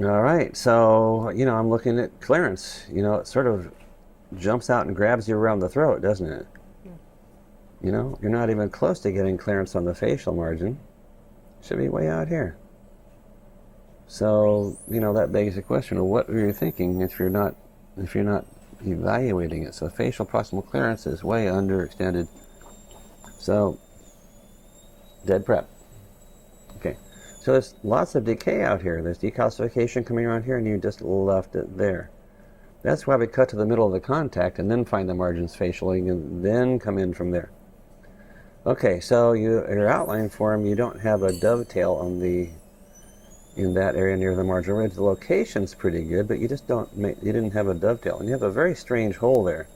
All right, so, I'm looking at clearance. It sort of jumps out and grabs you around the throat, doesn't it? Yeah. You're not even close to getting clearance on the facial margin. Should be way out here. So, that begs the question of what were you thinking if you're not evaluating it. So facial proximal clearance is way underextended. So, dead prep. Okay. So there's lots of decay out here. There's decalcification coming around here, and you just left it there. That's why we cut to the middle of the contact and then find the margins facially and then come in from there. Okay, so your outline form, you don't have a dovetail in that area near the marginal ridge. The location's pretty good, but you didn't have a dovetail, and you have a very strange hole there.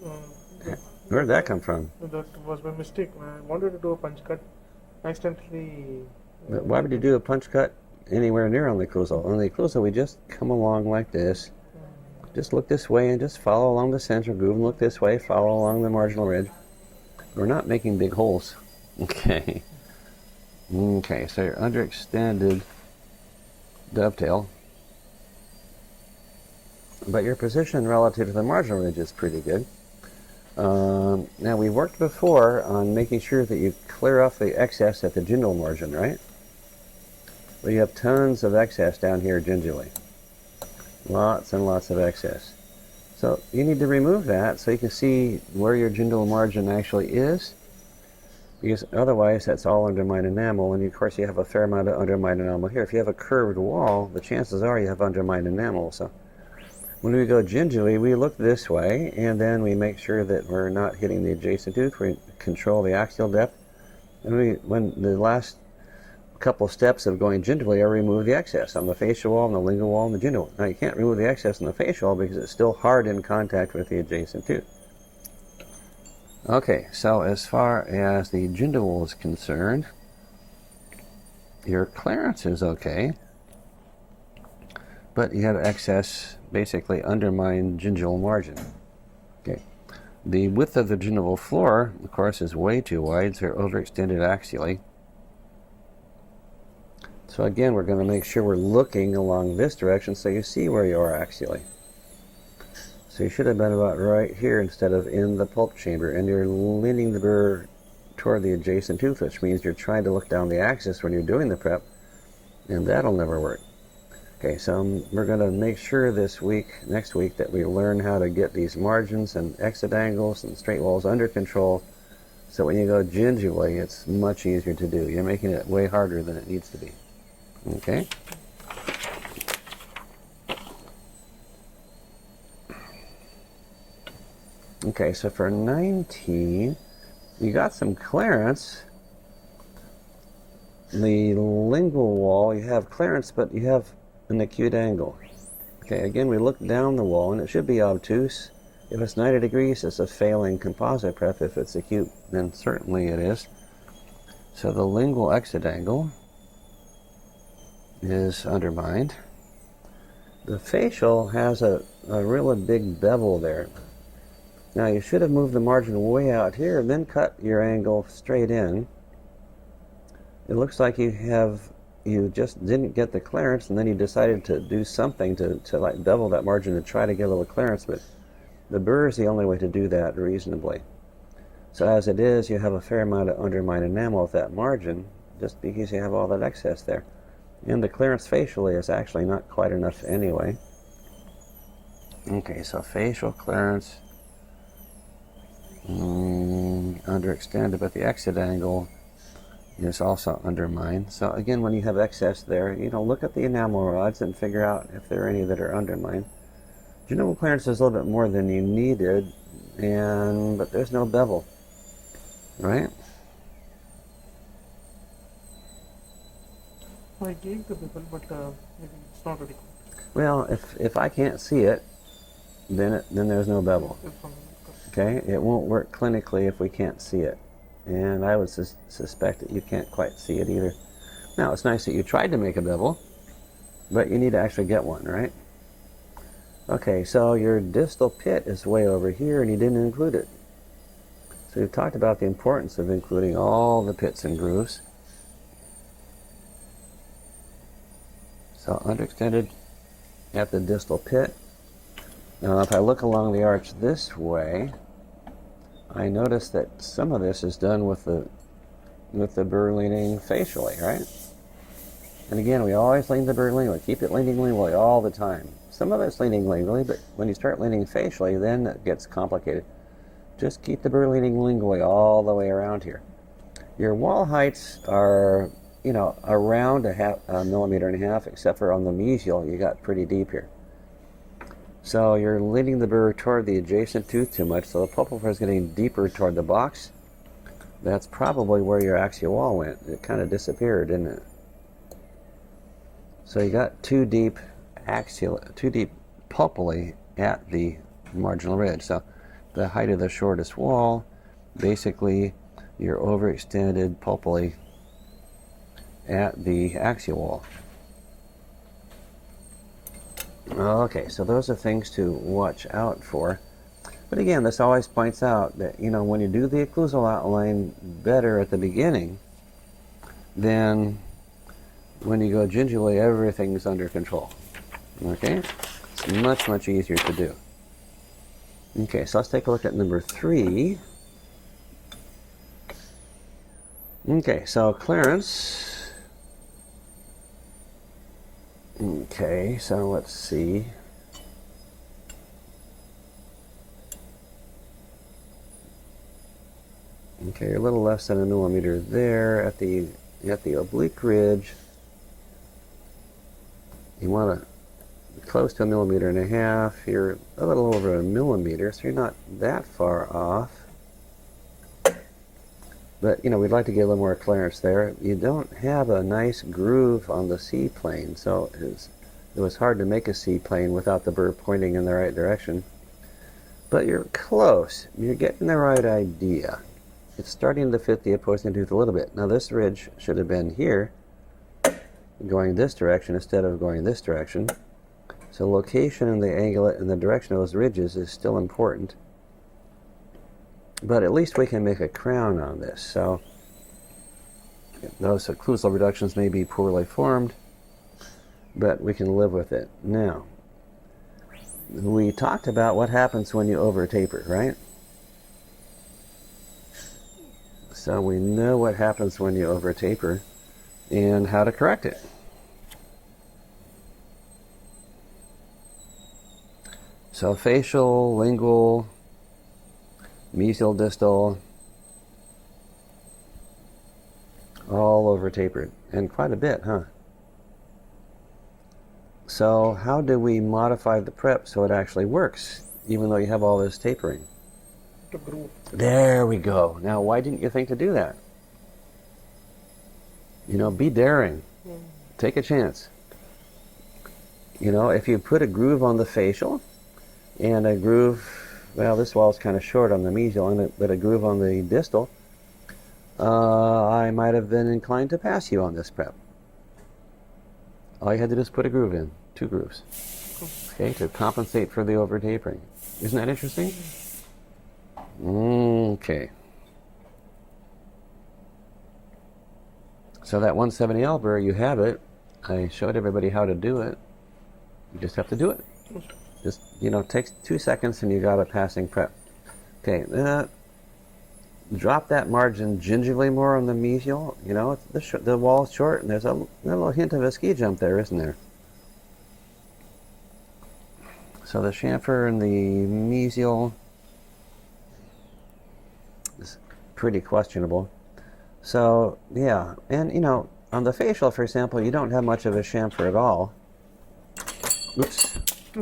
Uh, Where did that come from? that was my mistake. I wanted to do a punch cut. Accidentally. Why would you do a punch cut anywhere near on the occlusal? On the occlusal, we just come along like this. Just look this way and just follow along the central groove, and look this way, follow along the marginal ridge. We're not making big holes. Okay. Okay, so you're underextended dovetail, but your position relative to the marginal ridge is pretty good. Now, we worked before on making sure that you clear off the excess at the gingival margin, right? Well, you have tons of excess down here gingially. Lots and lots of excess. So you need to remove that so you can see where your gingival margin actually is, because otherwise that's all undermined enamel, and of course you have a fair amount of undermined enamel here. If you have a curved wall, the chances are you have undermined enamel. So when we go gingially, we look this way, and then we make sure that we're not hitting the adjacent tooth. We control the axial depth, and when the last couple of steps of going gingially are remove the excess on the facial wall, and the lingual wall, and the gingival. Now you can't remove the excess on the facial wall because it's still hard in contact with the adjacent tooth. Okay, so as far as the gingival is concerned, your clearance is okay, but you have excess, basically undermined gingival margin. Okay, the width of the gingival floor, of course, is way too wide, so you're overextended axially. So again, we're going to make sure we're looking along this direction so you see where you are axially. So you should have been about right here instead of in the pulp chamber, and you're leaning the burr toward the adjacent tooth, which means you're trying to look down the axis when you're doing the prep, and that'll never work. Okay, so we're going to make sure next week, that we learn how to get these margins and exit angles and straight walls under control, so when you go gingivally, it's much easier to do. You're making it way harder than it needs to be. Okay. Okay, so for 19, you got some clearance. The lingual wall, you have clearance, but you have an acute angle. Okay, again, we look down the wall, and it should be obtuse. If it's 90 degrees, it's a failing composite prep. If it's acute, then certainly it is. So the lingual exit angle is undermined. The facial has a really big bevel there. Now you should have moved the margin way out here and then cut your angle straight in. It looks like you just didn't get the clearance, and then you decided to do something to like bevel that margin to try to get a little clearance, but the burr is the only way to do that reasonably. So as it is, you have a fair amount of undermined enamel with that margin, just because you have all that excess there. And the clearance facially is actually not quite enough anyway. Okay, so facial clearance underextended, but the exit angle is also undermined. So again, when you have excess there, look at the enamel rods and figure out if there are any that are undermined. Gingival clearance is a little bit more than you needed, but there's no bevel, right? I gave the bevel, but maybe it's not very good. Well, if I can't see it, then there's no bevel. Okay, it won't work clinically if we can't see it, and I would suspect that you can't quite see it either. Now, it's nice that you tried to make a bevel, but you need to actually get one, right? Okay, so your distal pit is way over here, and you didn't include it. So we've talked about the importance of including all the pits and grooves. So underextended at the distal pit. Now if I look along the arch this way, I notice that some of this is done with the burr leaning facially, right? And again, we always lean the burr lingually. Keep it leaning lingually all the time. Some of it's leaning lingually, but when you start leaning facially, then it gets complicated. Just keep the burr leaning lingually all the way around here. Your wall heights are, you know, around a millimeter and a half, except for on the mesial, you got pretty deep here. So you're leaning the burr toward the adjacent tooth too much, so the pulpal floor is getting deeper toward the box. That's probably where your axial wall went. It kind of disappeared, didn't it? So you got too deep pulpally at the marginal ridge. So the height of the shortest wall, basically you're overextended pulpally at the axial wall. Okay, so those are things to watch out for. But again, this always points out that, you know, when you do the occlusal outline better at the beginning, then when you go gingival, everything's under control. Okay? It's much, much easier to do. Okay, so let's take a look at number 3. Okay, so clearance. Okay, so let's see. Okay, a little less than a millimeter there at the oblique ridge. You want to close to a millimeter and a half. You're a little over a millimeter, so you're not that far off. But, you know, we'd like to get a little more clearance there. You don't have a nice groove on the C-plane, so it was hard to make a C-plane without the burr pointing in the right direction. But you're close. You're getting the right idea. It's starting to fit the opposing tooth a little bit. Now this ridge should have been here, going this direction instead of going this direction. So location and the angle and the direction of those ridges is still important. But at least we can make a crown on this. So those occlusal reductions may be poorly formed, but we can live with it. Now, we talked about what happens when you over taper, right? So we know what happens when you over taper and how to correct it. So facial, lingual, mesial, distal, all over tapered, and quite a bit, huh? So how do we modify the prep so it actually works, even though you have all this tapering? The groove. There we go. Now, why didn't you think to do that? You know, be daring. Take a chance. You know, if you put a groove on the facial and a groove, well, this wall is kind of short on the mesial, but a groove on the distal, I might have been inclined to pass you on this prep. All you had to do is put a groove in, 2 grooves, okay, to compensate for the over tapering. Isn't that interesting? Okay. So that 170L burr, you have it. I showed everybody how to do it. You just have to do it. Just, you know, it takes 2 seconds and you got a passing prep. Okay, drop that margin gingivally more on the mesial. You know, the wall's short and there's a little hint of a ski jump there, isn't there? So the chamfer and the mesial is pretty questionable. So, yeah, and you know, on the facial, for example, you don't have much of a chamfer at all. Oops.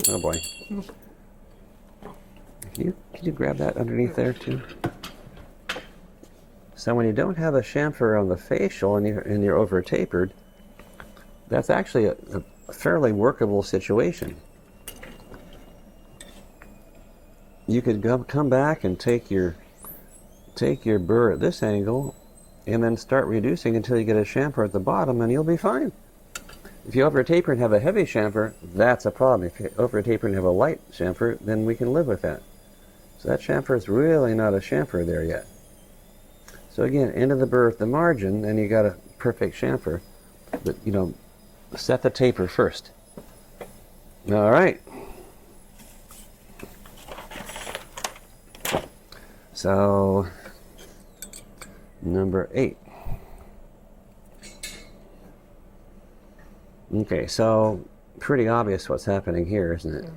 Oh boy. Can you grab that underneath there too? So when you don't have a chamfer on the facial and you're over tapered, that's actually a fairly workable situation. You could come back and take your burr at this angle and then start reducing until you get a chamfer at the bottom and you'll be fine. If you over taper and have a heavy chamfer, that's a problem. If you over taper and have a light chamfer, then we can live with that. So that chamfer is really not a chamfer there yet. So again, end of the burr at the margin, and you got a perfect chamfer. But you know, set the taper first. All right. So, number 8. Okay, so pretty obvious what's happening here, isn't it?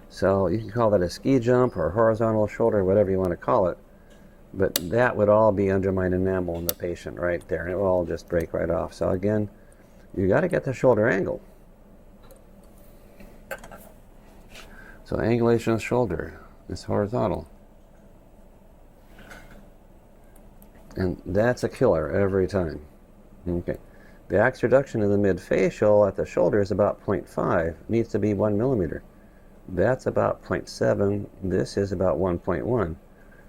So you can call that a ski jump or horizontal shoulder, whatever you want to call it. But that would all be undermined enamel in the patient right there, and it will all just break right off. So again, you got to get the shoulder angle. So angulation of the shoulder is horizontal. And that's a killer every time. Okay. The axe reduction in the mid-facial at the shoulder is about 0.5. Needs to be 1 millimeter. That's about 0.7. This is about 1.1.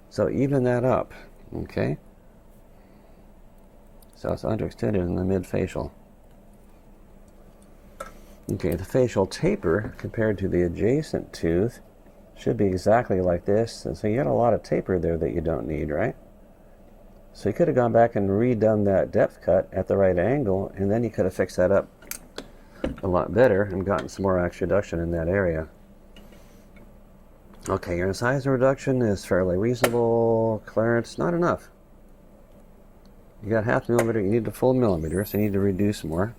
So even that up. Okay. So it's underextended in the mid-facial. Okay, the facial taper compared to the adjacent tooth should be exactly like this. And so you got a lot of taper there that you don't need, right? So you could have gone back and redone that depth cut at the right angle, and then you could have fixed that up a lot better and gotten some more axe reduction in that area. Okay, your incisor reduction is fairly reasonable. Clearance, not enough. You got 0.5 millimeter, you need the full millimeter, so you need to reduce more.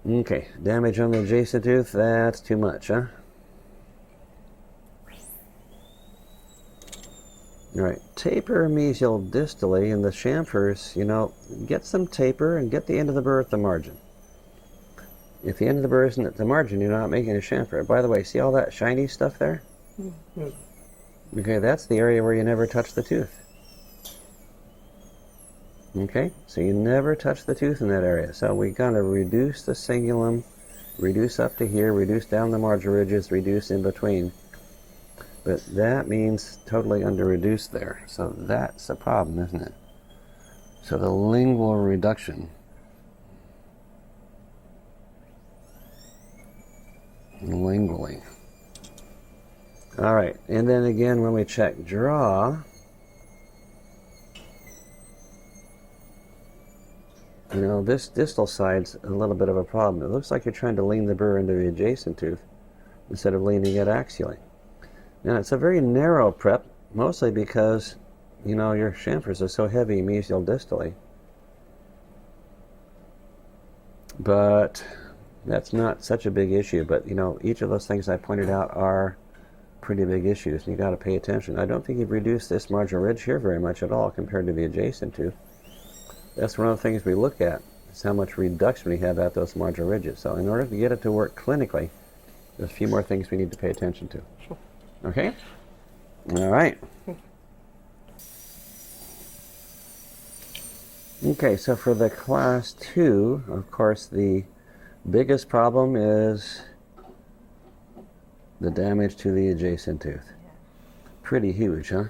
Okay, damage on the adjacent tooth, that's too much, huh? Alright, taper mesial distally in the chamfers, you know, get some taper and get the end of the burr at the margin. If the end of the burr isn't at the margin, you're not making a chamfer. By the way, see all that shiny stuff there? Okay, that's the area where you never touch the tooth. Okay, so you never touch the tooth in that area. So we gotta reduce the cingulum, reduce up to here, reduce down the marginal ridges, reduce in between. But that means totally under-reduced there. So that's a problem, isn't it? So the lingual reduction. Lingually. All right, and then again when we check draw, you know, this distal side's a little bit of a problem. It looks like you're trying to lean the burr into the adjacent tooth instead of leaning it axially. Now it's a very narrow prep, mostly because, you know, your chamfers are so heavy mesial distally. But that's not such a big issue. But, you know, each of those things I pointed out are pretty big issues, and you got to pay attention. I don't think you've reduced this marginal ridge here very much at all compared to the adjacent tooth. That's one of the things we look at, is how much reduction we have at those marginal ridges. So in order to get it to work clinically, there's a few more things we need to pay attention to. Okay? All right. Okay, so for the class 2, of course, the biggest problem is the damage to the adjacent tooth. Pretty huge, huh?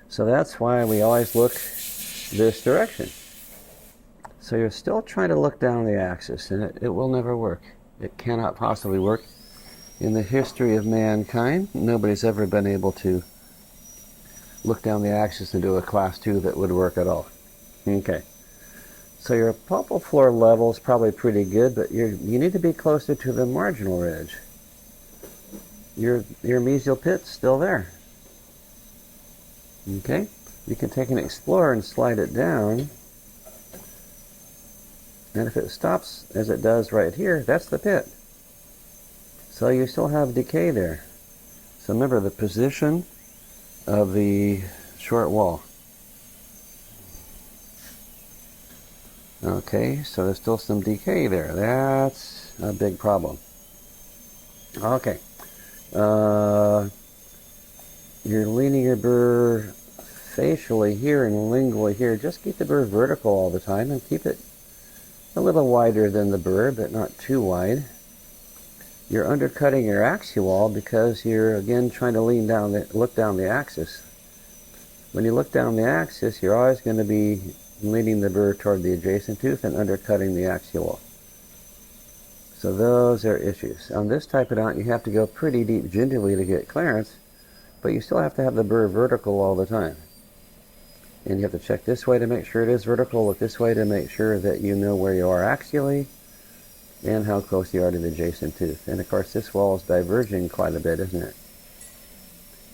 So that's why we always look this direction. So you're still trying to look down the axis, and it will never work. It cannot possibly work. In the history of mankind, nobody's ever been able to look down the axis and do a class 2 that would work at all. Okay. So your pulpal floor level is probably pretty good, but you need to be closer to the marginal ridge. Your mesial pit's still there. Okay? You can take an explorer and slide it down. And if it stops, as it does right here, that's the pit. So you still have decay there. So remember the position of the short wall. Okay, so there's still some decay there. That's a big problem. Okay. You're leaning your burr facially here and lingually here. Just keep the burr vertical all the time and keep it a little wider than the burr, but not too wide. You're undercutting your axial wall because you're again trying to look down the axis. When you look down the axis, you're always going to be leaning the burr toward the adjacent tooth and undercutting the axial wall. So those are issues. On this type of dent, you have to go pretty deep gingerly to get clearance, but you still have to have the burr vertical all the time. And you have to check this way to make sure it is vertical, look this way to make sure that you know where you are axially and how close you are to the adjacent tooth. And of course this wall is diverging quite a bit, isn't it?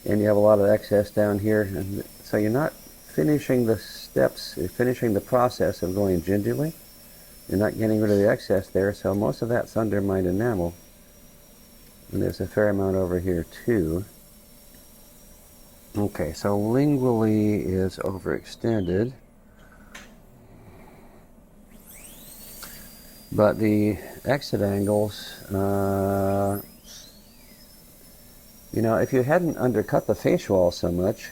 And you have a lot of excess down here, and so you're not finishing the steps, you're finishing the process of going gingerly. You're not getting rid of the excess there, so most of that's undermined enamel. And there's a fair amount over here too. Okay, so lingually is overextended. But the exit angles, you know, if you hadn't undercut the face wall so much,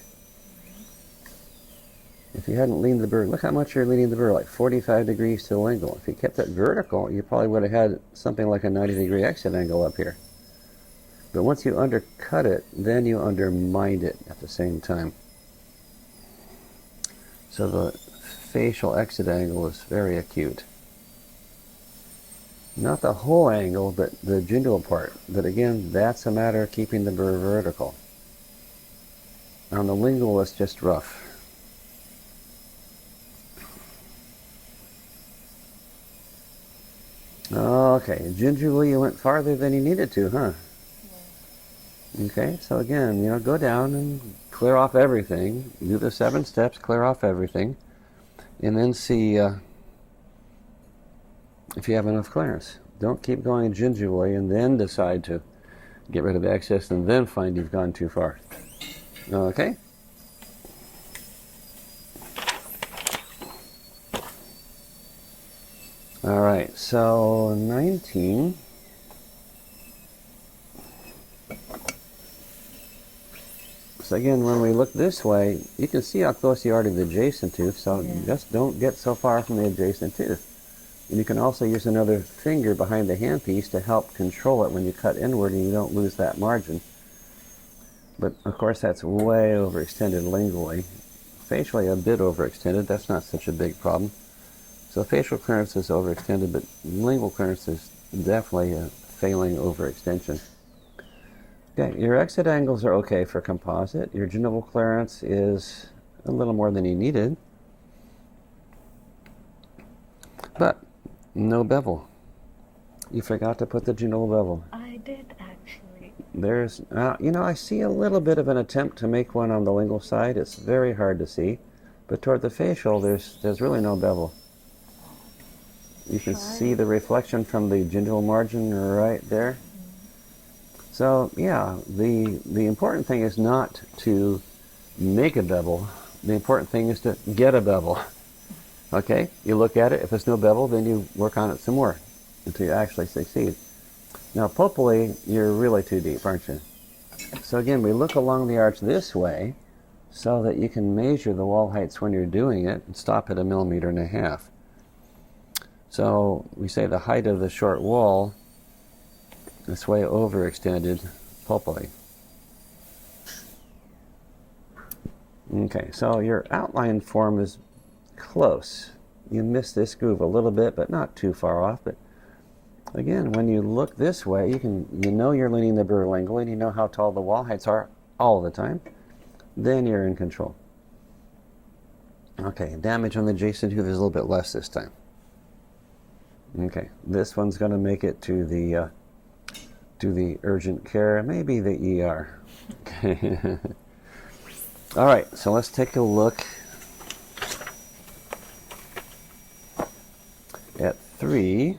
if you hadn't leaned the burr, look how much you're leaning the burr, like 45 degrees to the lingual. If you kept it vertical, you probably would have had something like a 90-degree exit angle up here. But once you undercut it, then you undermined it at the same time. So the facial exit angle is very acute. Not the whole angle, but the gingival part. But again, that's a matter of keeping the burr vertical. On the lingual, it's just rough. Okay, gingerly you went farther than you needed to, huh? Okay, so again, you know, go down and clear off everything. Do the 7 steps, clear off everything, and then see if you have enough clearance. Don't keep going gingerly and then decide to get rid of the excess and then find you've gone too far. Okay? All right, so 19. So again, when we look this way, you can see how close you are to the adjacent tooth, so just don't get so far from the adjacent tooth. And you can also use another finger behind the handpiece to help control it when you cut inward and you don't lose that margin. But of course that's way overextended lingually. Facially a bit overextended, that's not such a big problem. So facial clearance is overextended, but lingual clearance is definitely a failing overextension. Okay, your exit angles are okay for composite. Your gingival clearance is a little more than you needed. But no bevel. You forgot to put the gingival bevel. I did actually. There's, you know, I see a little bit of an attempt to make one on the lingual side. It's very hard to see. But toward the facial, there's really no bevel. You can see the reflection from the gingival margin right there. So yeah, the important thing is not to make a bevel. The important thing is to get a bevel. Okay, you look at it. If there's no bevel, then you work on it some more until you actually succeed. Now pulpally, you're really too deep, aren't you? So again, we look along the arch this way so that you can measure the wall heights when you're doing it and stop at 1.5 millimeters. So we say the height of the short wall is way overextended pulpally. Okay, so your outline form is close. You miss this groove a little bit, but not too far off. But again, when you look this way, you know you're leaning the burr lingually, and you know how tall the wall heights are all the time. Then you're in control. Okay, damage on the adjacent tooth is a little bit less this time. Okay, this one's going to make it to the urgent care, maybe the ER. Okay. All right, so let's take a look at 3.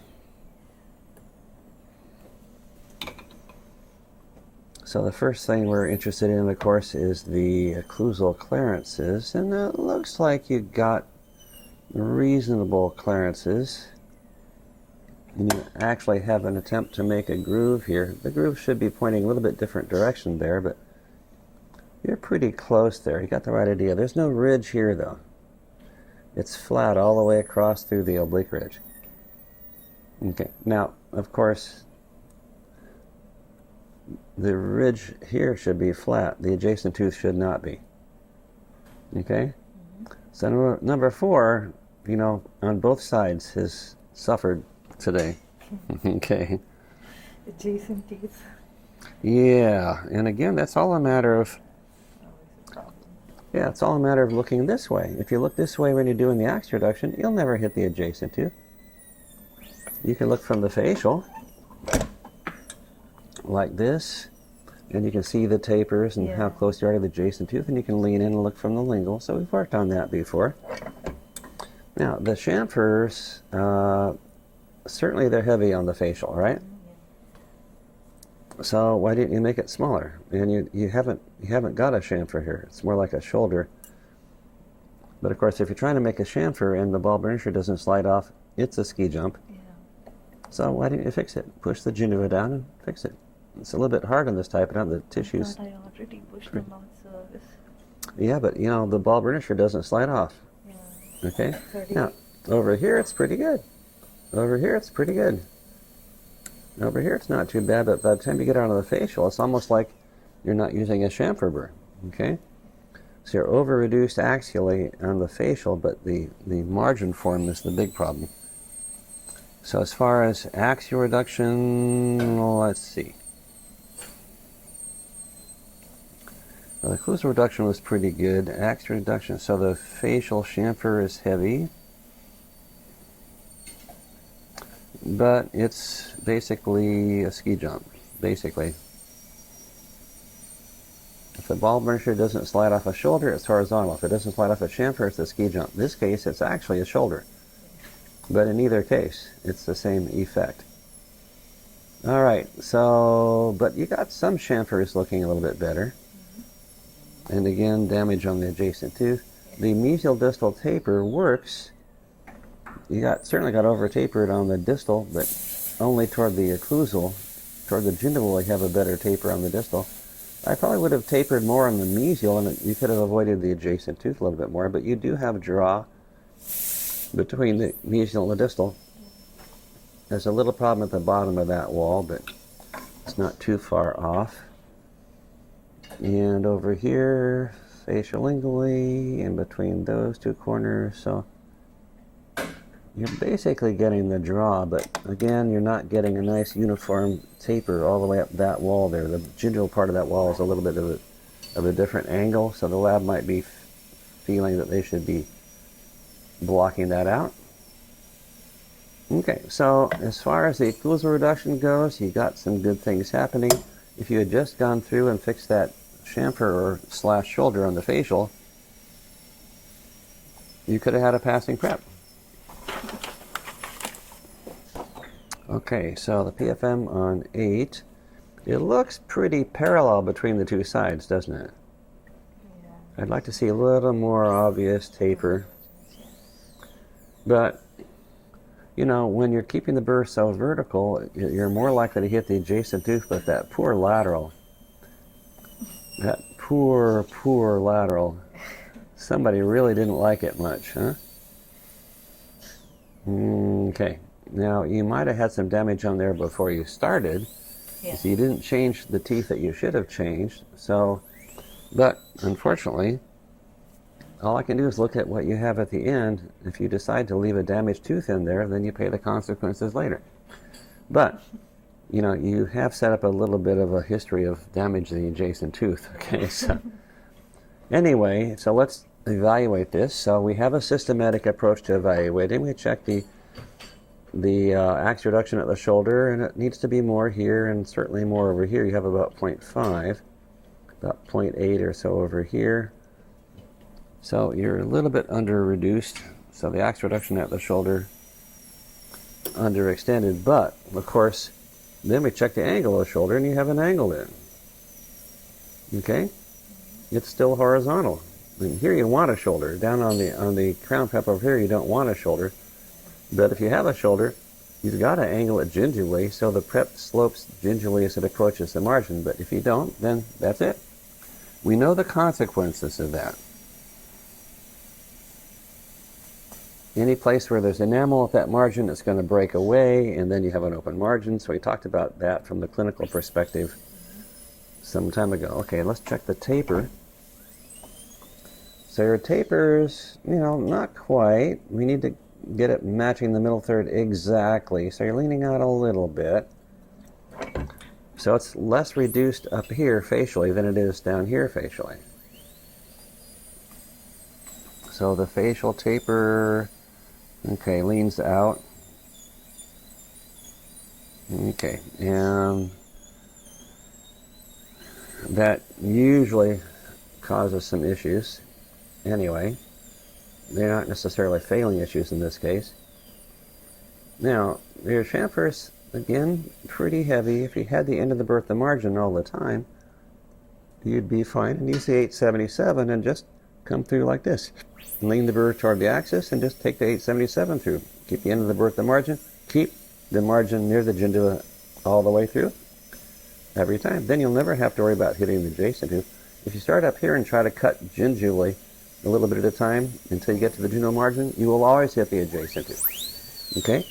So the first thing we're interested in, of course, is the occlusal clearances, and it looks like you got reasonable clearances. And you actually have an attempt to make a groove here. The groove should be pointing a little bit different direction there, but you're pretty close there. You got the right idea. There's no ridge here, though. It's flat all the way across through the oblique ridge. Okay, now, of course, the ridge here should be flat. The adjacent tooth should not be. Okay? So number 4, you know, on both sides has suffered today. Okay. Adjacent teeth. Yeah, and again, that's all a matter of Yeah, it's all a matter of looking this way. If you look this way when you're doing the axe reduction, you'll never hit the adjacent tooth. You can look from the facial, like this, and you can see the tapers and how close you are to the adjacent tooth, and you can lean in and look from the lingual. So we've worked on that before. Now, the chamfers, certainly they're heavy on the facial, right? So why didn't you make it smaller? And you haven't got a chamfer here. It's more like a shoulder. But of course, if you're trying to make a chamfer and the ball burnisher doesn't slide off, it's a ski jump. Yeah. So why didn't you fix it? Push the gingiva down and fix it. It's a little bit hard on this type, and the tissues. But I already pushed them on service. Yeah, but you know the ball burnisher doesn't slide off. Yeah. Okay. 30. Now over here it's pretty good. Over here it's pretty good. Over here it's not too bad, but by the time you get onto the facial, it's almost like you're not using a chamfer burr. Okay. So you're over-reduced axially on the facial, but the margin form is the big problem. So as far as axial reduction, let's see. Well, the occlusal reduction was pretty good. Axial reduction, so the facial chamfer is heavy. But it's basically a ski jump, basically. If the ball burnisher doesn't slide off a shoulder, it's horizontal. If it doesn't slide off a chamfer, it's a ski jump. In this case, it's actually a shoulder. But in either case, it's the same effect. All right, so, but you got some chamfers looking a little bit better. And again, damage on the adjacent tooth. The mesial distal taper works. You certainly got over-tapered on the distal, but only toward the occlusal. Toward the gingival, you have a better taper on the distal. I probably would have tapered more on the mesial, and you could have avoided the adjacent tooth a little bit more, but you do have draw between the mesial and the distal. There's a little problem at the bottom of that wall, but it's not too far off. And over here, facial-lingually, in between those two corners, so you're basically getting the draw, but again, you're not getting a nice uniform taper all the way up that wall there. The gingival part of that wall is a little bit of a different angle, so the lab might be feeling that they should be blocking that out. Okay, so as far as the occlusal reduction goes, you got some good things happening. If you had just gone through and fixed that chamfer or slash shoulder on the facial, you could have had a passing prep. Okay, so the PFM on 8, it looks pretty parallel between the two sides, doesn't it? Yeah. I'd like to see a little more obvious taper. But, you know, when you're keeping the burr so vertical, you're more likely to hit the adjacent tooth, but that poor lateral. That poor lateral. Somebody really didn't like it much, huh? Okay. Now, you might have had some damage on there before you started. Yeah. So you didn't change the teeth that you should have changed. So, but unfortunately, all I can do is look at what you have at the end. If you decide to leave a damaged tooth in there, then you pay the consequences later. But, you know, you have set up a little bit of a history of damaging the adjacent tooth. Okay, so anyway, so let's evaluate this. So we have a systematic approach to evaluating. We check the axe reduction at the shoulder, and it needs to be more here and certainly more over here. You have about 0.5, about 0.8 or so over here. So you're a little bit under reduced. So the axe reduction at the shoulder underextended, but of course then we check the angle of the shoulder and you have an angle in. Okay? It's still horizontal. And here you want a shoulder. Down on the crown prep over here you don't want a shoulder. But if you have a shoulder, you've got to angle it gingially so the prep slopes gingially as it approaches the margin. But if you don't, then that's it. We know the consequences of that. Any place where there's enamel at that margin, it's going to break away, and then you have an open margin. So we talked about that from the clinical perspective some time ago. Okay, let's check the taper. So your taper's, you know, not quite. We need to get it matching the middle third exactly. So you're leaning out a little bit. So it's less reduced up here facially than it is down here facially. So the facial taper, okay, leans out. Okay, and that usually causes some issues. Anyway, they're not necessarily failing issues in this case. Now, your chamfers, again, pretty heavy. If you had the end of the bertha margin all the time, you'd be fine. And use the 877 and just come through like this. Lean the burr toward the axis and just take the 877 through. Keep the end of the bertha margin. Keep the margin near the gingiva all the way through every time. Then you'll never have to worry about hitting the adjacent tooth. If you start up here and try to cut gingivally a little bit at a time until you get to the gingival margin, you will always hit the adjacent tooth. Okay?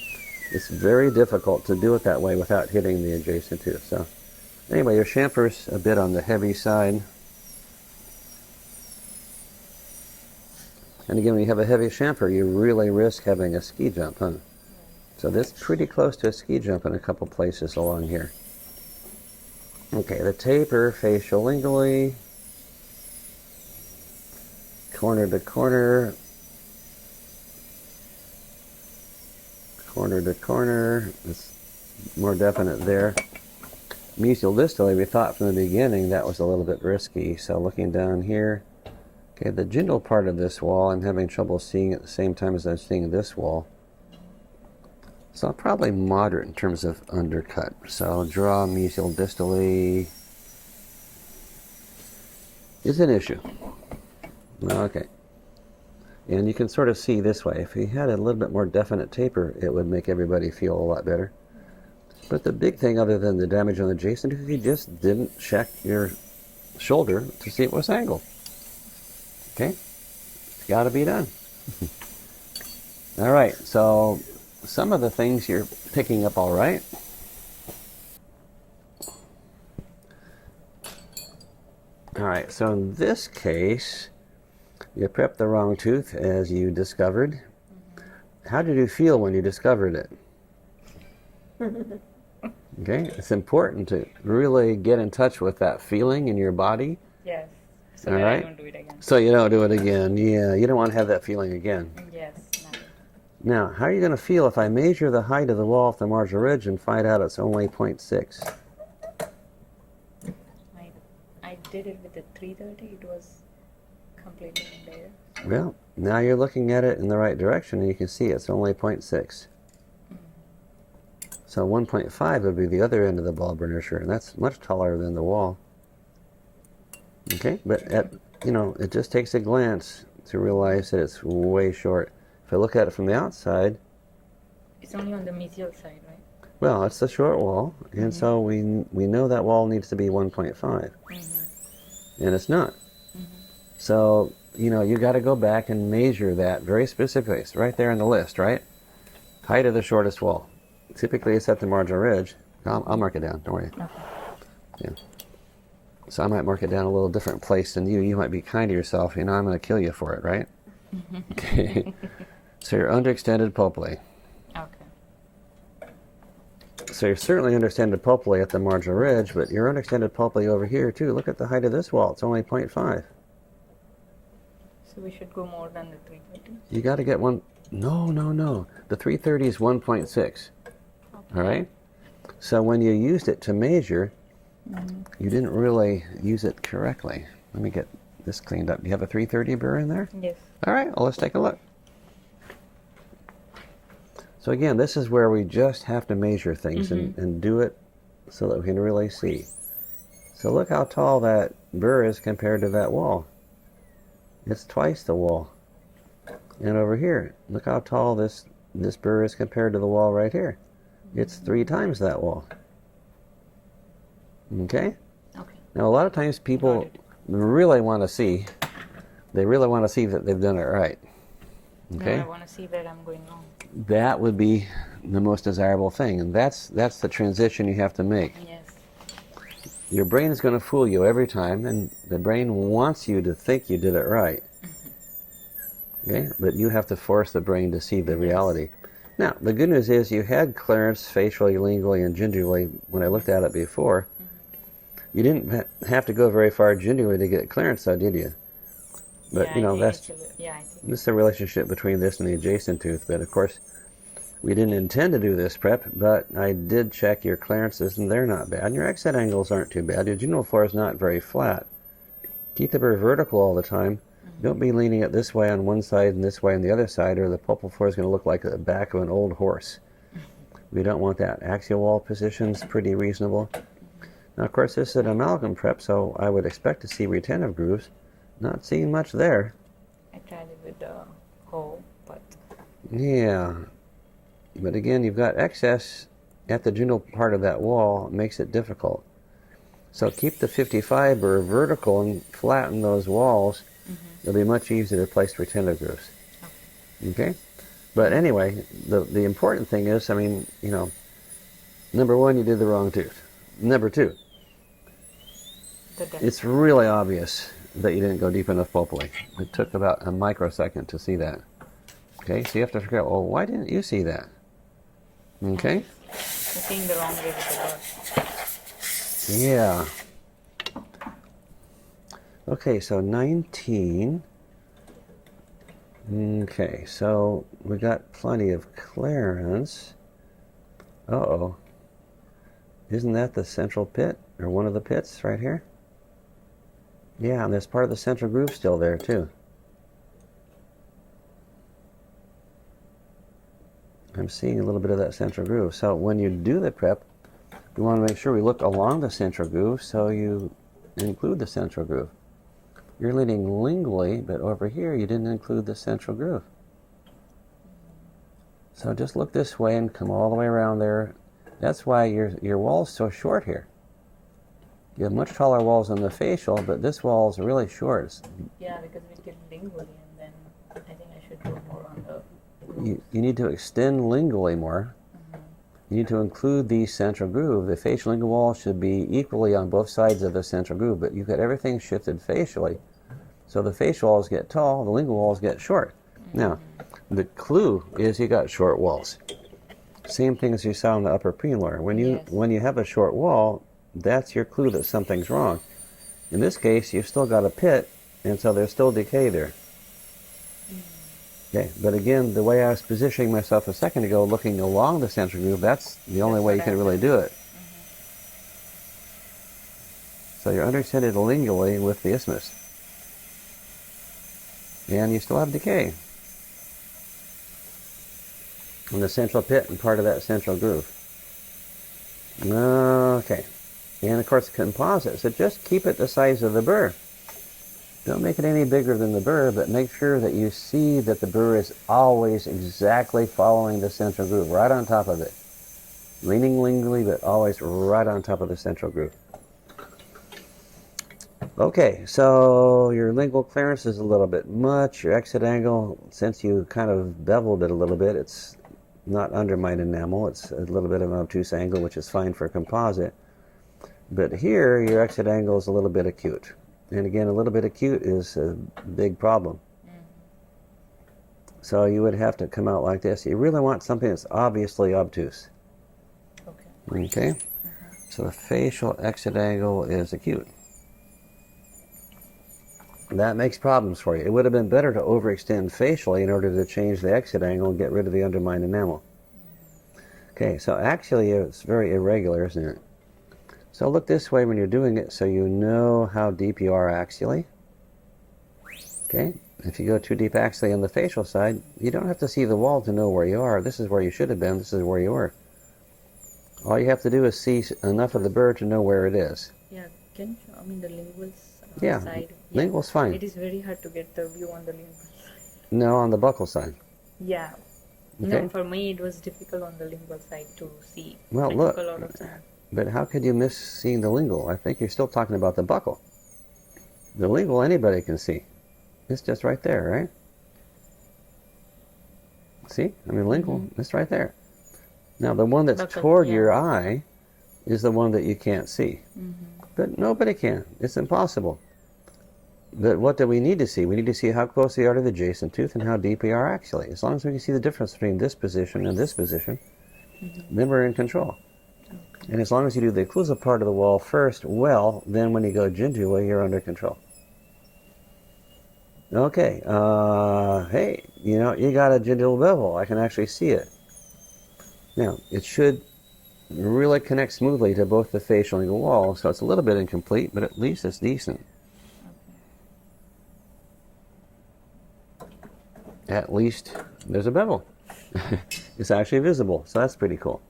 It's very difficult to do it that way without hitting the adjacent tooth. So anyway, your chamfer's a bit on the heavy side. And again, when you have a heavy chamfer, you really risk having a ski jump, huh? So this is pretty close to a ski jump in a couple places along here. Okay, the taper, facial lingually, corner to corner, corner to corner. It's more definite there. Mesial distally, we thought from the beginning that was a little bit risky. So looking down here, okay, the gingival part of this wall, I'm having trouble seeing at the same time as I'm seeing this wall. So probably moderate in terms of undercut. So I'll draw mesial distally. Is an issue. Okay. And you can sort of see this way. If you had a little bit more definite taper, it would make everybody feel a lot better. But the big thing, other than the damage on the adjacent, is you just didn't check your shoulder to see it was angled. Okay? It's got to be done. All right, so some of the things you're picking up all right. All right, so in this case, you prepped the wrong tooth, as you discovered. How did you feel when you discovered it? Okay, it's important to really get in touch with that feeling in your body. Yes. So All that right. I don't do it again. So you don't do it again. Yeah, you don't want to have that feeling again. Yes. No. Now, how are you going to feel if I measure the height of the wall off the marginal ridge and find out it's only 0.6? I did it with the 330. It was completely in there. Well, now you're looking at it in the right direction and you can see it's only 0.6. So 1.5 would be the other end of the ball burnisher, and that's much taller than the wall. Okay, but it just takes a glance to realize that it's way short. If I look at it from the outside, It's only on the mesial side, right? well, it's the short wall, and so we know that wall needs to be 1.5, and it's not. So, you got to go back and measure that very specifically. It's right there on the list, right? Height of the shortest wall. Typically, it's at the marginal ridge. I'll mark it down, don't worry. Okay. Yeah. So I might mark it down a little different place than you. You might be kind to yourself. I'm going to kill you for it, right? Okay. So you're underextended pulpally. Okay. So you're certainly underextended pulpally at the marginal ridge, but you're underextended pulpally over here too. Look at the height of this wall. It's only 0.5. So we should go more than the 330. You got to get one. No. The 330 is 1.6. All right? So when you used it to measure, you didn't really use it correctly. Let me get this cleaned up. Do you have a 330 burr in there? Yes. All right, well, let's take a look. So again, this is where we just have to measure things and do it so that we can really see. So look how tall that burr is compared to that wall. It's twice the wall. And over here, look how tall this burr is compared to the wall right here. It's 3 times that wall. Okay? Okay. Now, a lot of times people really want to see, that they've done it right. Okay? No, I want to see where I'm going wrong. That would be the most desirable thing, and that's the transition you have to make. Yes. Your brain is going to fool you every time, and the brain wants you to think you did it right. Okay? But you have to force the brain to see the reality. Now, the good news is you had clearance facially, lingually, and gingivally when I looked at it before. You didn't have to go very far gingivally to get clearance, though, did you? But, Yeah, that's... I think This is the relationship between this and the adjacent tooth, but of course we didn't intend to do this prep, but I did check your clearances and they're not bad. Your exit angles aren't too bad. Your gingival floor is not very flat. Keep the burr vertical all the time. Don't be leaning it this way on one side and this way on the other side, or the pulpal floor is going to look like the back of an old horse. We don't want that. Axial wall position's pretty reasonable. Now, of course, this is an amalgam prep, so I would expect to see retentive grooves. Not seeing much there. I tried it with the hole, but Yeah. But again, you've got excess at the gingival part of that wall. It makes it difficult. So keep the 55 burr vertical and flatten those walls. It'll be much easier to place retentive grooves. Okay? But anyway, the important thing is, I mean, you know, number one, you did the wrong tooth. Number two, it's really obvious that you didn't go deep enough pulpally. It took about a microsecond to see that. Okay, so you have to figure out, well, why didn't you see that? Okay? you're seeing the wrong way with the bird. Yeah. Okay, so 19. Okay, so we got plenty of clearance. Uh-oh. Isn't that the central pit, or one of the pits right here? Yeah, and there's part of the central groove still there, too. I'm seeing a little bit of that central groove. So when you do the prep, we want to make sure we look along the central groove so you include the central groove. You're leaning lingually, but over here you didn't include the central groove. So just look this way and come all the way around there. That's why your wall's so short here. You have much taller walls on the facial, but this wall is really short. Yeah, because we did lingually, and then I think I should do more on the. You need to extend lingually more. You need to include the central groove. The facial lingual wall should be equally on both sides of the central groove, but you've got everything shifted facially. So the facial walls get tall, the lingual walls get short. Now, the clue is you got short walls. Same thing as you saw in the upper premolar. When you have a short wall, that's your clue that something's wrong. In this case, you've still got a pit, and so there's still decay there. Okay, but again, the way I was positioning myself a second ago, looking along the central groove, that's the only way you can really do it. So you're underextended lingually with the isthmus. And you still have decay in the central pit and part of that central groove. Okay. And of course, composite. So just keep it the size of the burr. Don't make it any bigger than the burr, but make sure that you see that the burr is always exactly following the central groove, right on top of it. Leaning lingually, but always right on top of the central groove. Okay, so your lingual clearance is a little bit much. Your exit angle, since you kind of beveled it a little bit, it's not undermined enamel. It's a little bit of an obtuse angle, which is fine for composite. But here, your exit angle is a little bit acute. And again, a little bit acute is a big problem. So you would have to come out like this. You really want something that's obviously obtuse. Okay? So the facial exit angle is acute. That makes problems for you. It would have been better to overextend facially in order to change the exit angle and get rid of the undermined enamel. Okay, so actually it's very irregular, isn't it? So look this way when you're doing it so you know how deep you are axially. Okay, if you go too deep axially on the facial side, you don't have to see the wall to know where you are. This is where you should have been, this is where you were. All you have to do is see enough of the burr to know where it is. Yeah, can you show me the lingual Yeah, side? lingual's fine. It is very hard to get the view on the lingual side. No, on the buccal side. Yeah. Okay. No, for me it was difficult on the lingual side to see. Well, I look. took a lot of time. But how could you miss seeing the lingual? I think you're still talking about the buccal. The lingual anybody can see. It's just right there, right? See? I mean, lingual, it's right there. Now, the one that's Buccal, toward yeah. your eye is the one that you can't see. But nobody can. It's impossible. But what do we need to see? We need to see how close we are to the adjacent tooth and how deep we are axially. As long as we can see the difference between this position and this position, then we're in control. And as long as you do the occlusal part of the wall first well, then when you go gingiva, you're under control. Okay, hey, you know, you got a gingival bevel. I can actually see it. Now, it should really connect smoothly to both the facial and the wall, so it's a little bit incomplete, but at least it's decent. At least there's a bevel. It's actually visible, so that's pretty cool.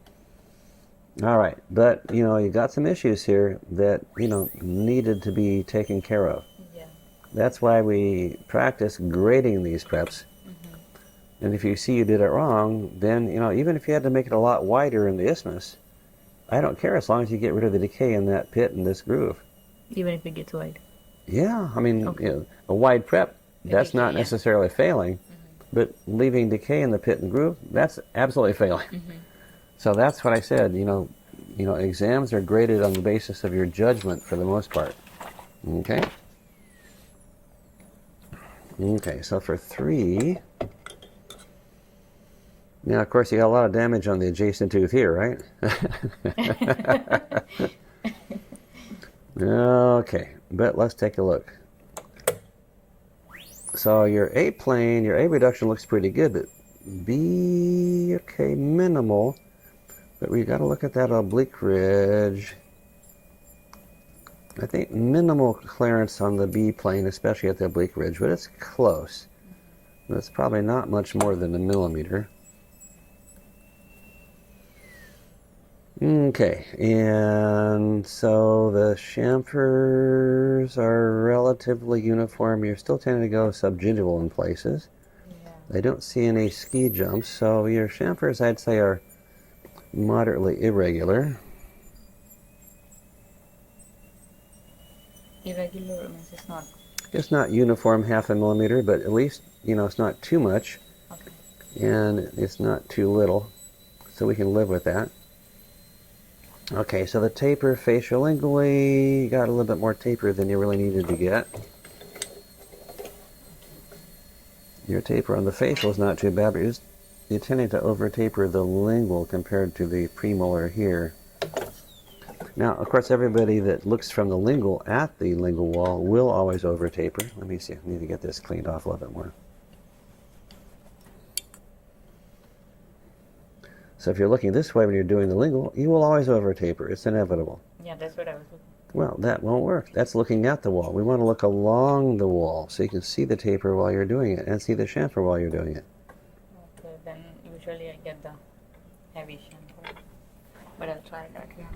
All right, but, you know, you got some issues here that, you know, needed to be taken care of. Yeah. That's why we practice grading these preps. And if you see you did it wrong, then, you know, even if you had to make it a lot wider in the isthmus, I don't care as long as you get rid of the decay in that pit and this groove. Even if it gets wide. Yeah, I mean, Okay. you know, a wide prep, that's decay, not yeah. necessarily failing, but leaving decay in the pit and groove, that's absolutely failing. So that's what I said, you know, exams are graded on the basis of your judgment for the most part. Okay? Okay, so for 3, now of course you got a lot of damage on the adjacent tooth here, right? Okay, but let's take a look. So your A plane, your A reduction looks pretty good, but B, okay, minimal. But we got to look at that oblique ridge. I think minimal clearance on the B plane, especially at the oblique ridge, but it's close. That's probably not much more than a millimeter. Okay, and so the chamfers are relatively uniform. You're still tending to go subgingival in places. Yeah. I don't see any ski jumps, so your chamfers, I'd say, are moderately irregular. Irregular means it's not. It's not uniform 1/2 millimeter, but at least, you know, it's not too much, Okay. and it's not too little, so we can live with that. Okay, so the taper facial-lingually, you got a little bit more taper than you really needed to get. Your taper on the facial is not too bad, but you're tending to over-taper the lingual compared to the premolar here. Now, of course, everybody that looks from the lingual at the lingual wall will always over-taper. Let me see, I need to get this cleaned off a little bit more. So if you're looking this way when you're doing the lingual, you will always over-taper. It's inevitable. Yeah, that's what I was looking. Well, that won't work. That's looking at the wall. We want to look along the wall so you can see the taper while you're doing it and see the chamfer while you're doing it. Okay, then usually I get the heavy chamfer. But I'll try that, yeah.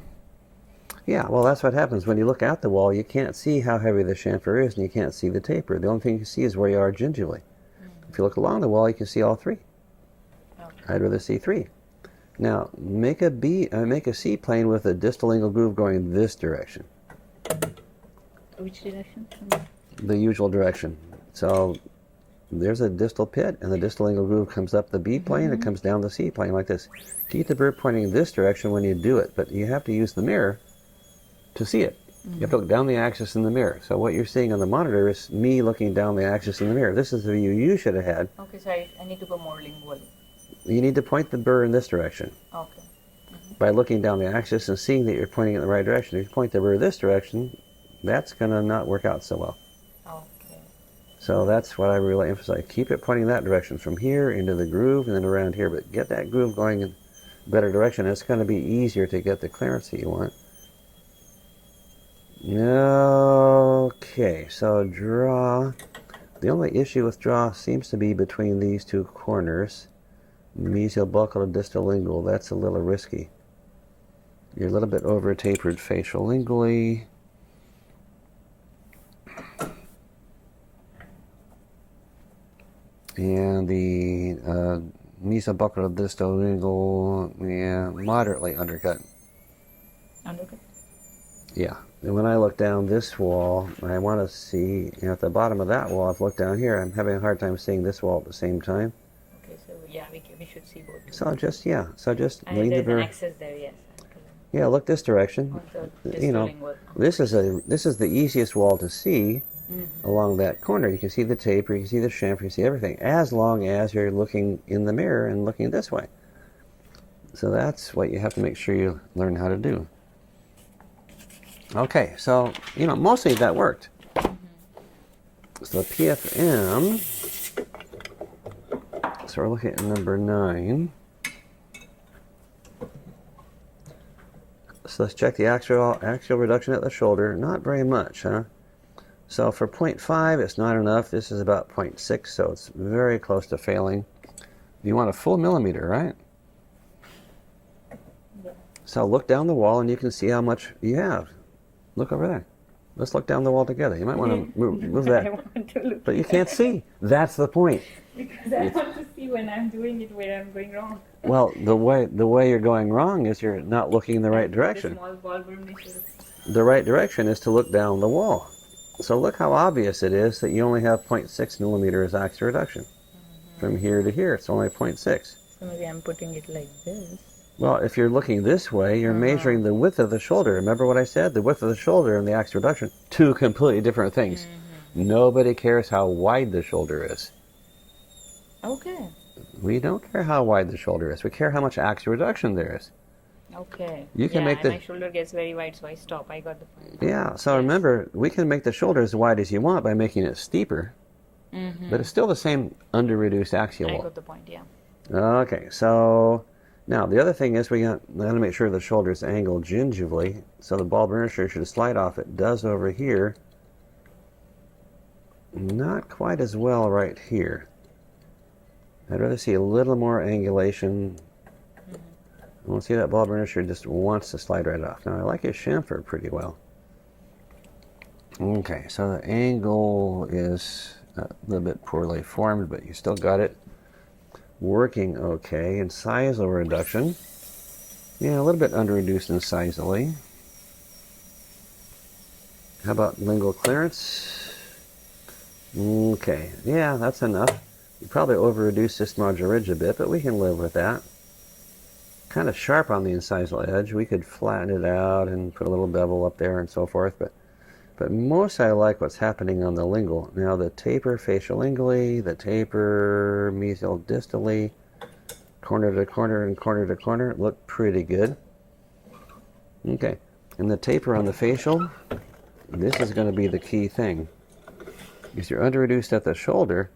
Yeah, well, that's what happens. When you look at the wall, you can't see how heavy the chamfer is and you can't see the taper. The only thing you can see is where you are gingivally. If you look along the wall, you can see all 3. Okay. I'd rather see 3. Now, make a C plane with a distal lingual groove going this direction. Which direction? The usual direction. So there's a distal pit, and the distal lingual groove comes up the B plane, it comes down the C plane like this. Keep the burr pointing this direction when you do it, but you have to use the mirror to see it. You have to look down the axis in the mirror. So what you're seeing on the monitor is me looking down the axis in the mirror. This is the view you should have had. Okay, so I need to go more lingual. You need to point the burr in this direction. Okay. By looking down the axis and seeing that you're pointing in the right direction. If you point the burr this direction, that's going to not work out so well. Okay. So that's what I really emphasize. Keep it pointing that direction from here into the groove and then around here, but get that groove going in a better direction. It's going to be easier to get the clearance that you want. Okay, so draw. The only issue with draw seems to be between these 2 corners. Mesial buccal and distal lingual. That's a little risky. You're a little bit over tapered facial lingually. And the mesial buccal and distal lingual, yeah, moderately undercut. Undercut? Yeah. And when I look down this wall, I want to see, you know, at the bottom of that wall, if I look down here, I'm having a hard time seeing this wall at the same time. Okay, so yeah, we should see both. So just lean the There's an burr. axis there, yes. Yeah, look this direction. You know, this is the easiest wall to see along that corner. You can see the taper, you can see the chamfer, you can see everything, as long as you're looking in the mirror and looking this way. So that's what you have to make sure you learn how to do. Okay, so, you know, mostly that worked. So the PFM, so we're looking at number 9. So let's check the axial reduction at the shoulder. Not very much, huh? So for 0.5, it's not enough. This is about 0.6, so it's very close to failing. You want a full millimeter, right? Yeah. So look down the wall and you can see how much you have. Look over there. Let's look down the wall together. You might want to move I that. want to look. But you can't see. That's the point. Because I want to see when I'm doing it where I'm going wrong. Well, the way you're going wrong is you're not looking in the right direction. The small ball burnishes. The right direction is to look down the wall. So look how obvious it is that you only have 0.6 millimeters axial reduction. From here to here, it's only 0.6. So maybe I'm putting it like this. Well, if you're looking this way, you're measuring the width of the shoulder. Remember what I said? The width of the shoulder and the axial reduction, two completely different things. Nobody cares how wide the shoulder is. Okay. We don't care how wide the shoulder is. We care how much axial reduction there is. Okay. You can make my shoulder gets very wide, so I stop. I got the point. Yeah, so remember, we can make the shoulder as wide as you want by making it steeper, but it's still the same under-reduced axial I wall. got the point, yeah. Okay, so now the other thing is we got to make sure the shoulder is angled gingivally, so the ball burnisher should slide off. It does over here. Not quite as well right here. I'd rather see a little more angulation. I want to see that ball burnisher just wants to slide right off. Now I like his chamfer pretty well. Okay, so the angle is a little bit poorly formed, but you still got it working okay. And sizal reduction, yeah, a little bit under-reduced in sizally. How about lingual clearance? Okay, yeah, that's enough. You probably over-reduced this marginal ridge a bit, but we can live with that. Kind of sharp on the incisal edge. We could flatten it out and put a little bevel up there and so forth, but most I like what's happening on the lingual. Now the taper facial-lingually, the taper mesial-distally, corner to corner and corner to corner look pretty good. Okay, and the taper on the facial, this is going to be the key thing. Because you're under-reduced at the shoulder,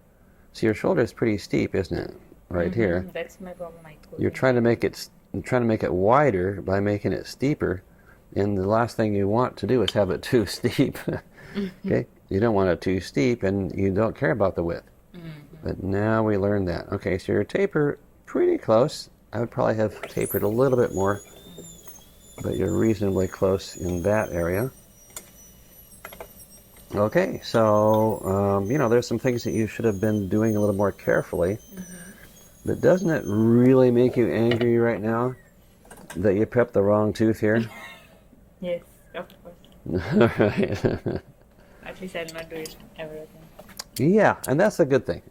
so your shoulder is pretty steep, isn't it? Right here. That's my problem. You're trying to make it wider by making it steeper, and the last thing you want to do is have it too steep. Okay, you don't want it too steep, and you don't care about the width. But now we learned that. Okay, so your taper pretty close. I would probably have tapered a little bit more, but you're reasonably close in that area. Okay, so there's some things that you should have been doing a little more carefully. But doesn't it really make you angry right now that you prepped the wrong tooth here? Yes, of course. Right. At least I'll not do it everything. Yeah, and that's a good thing.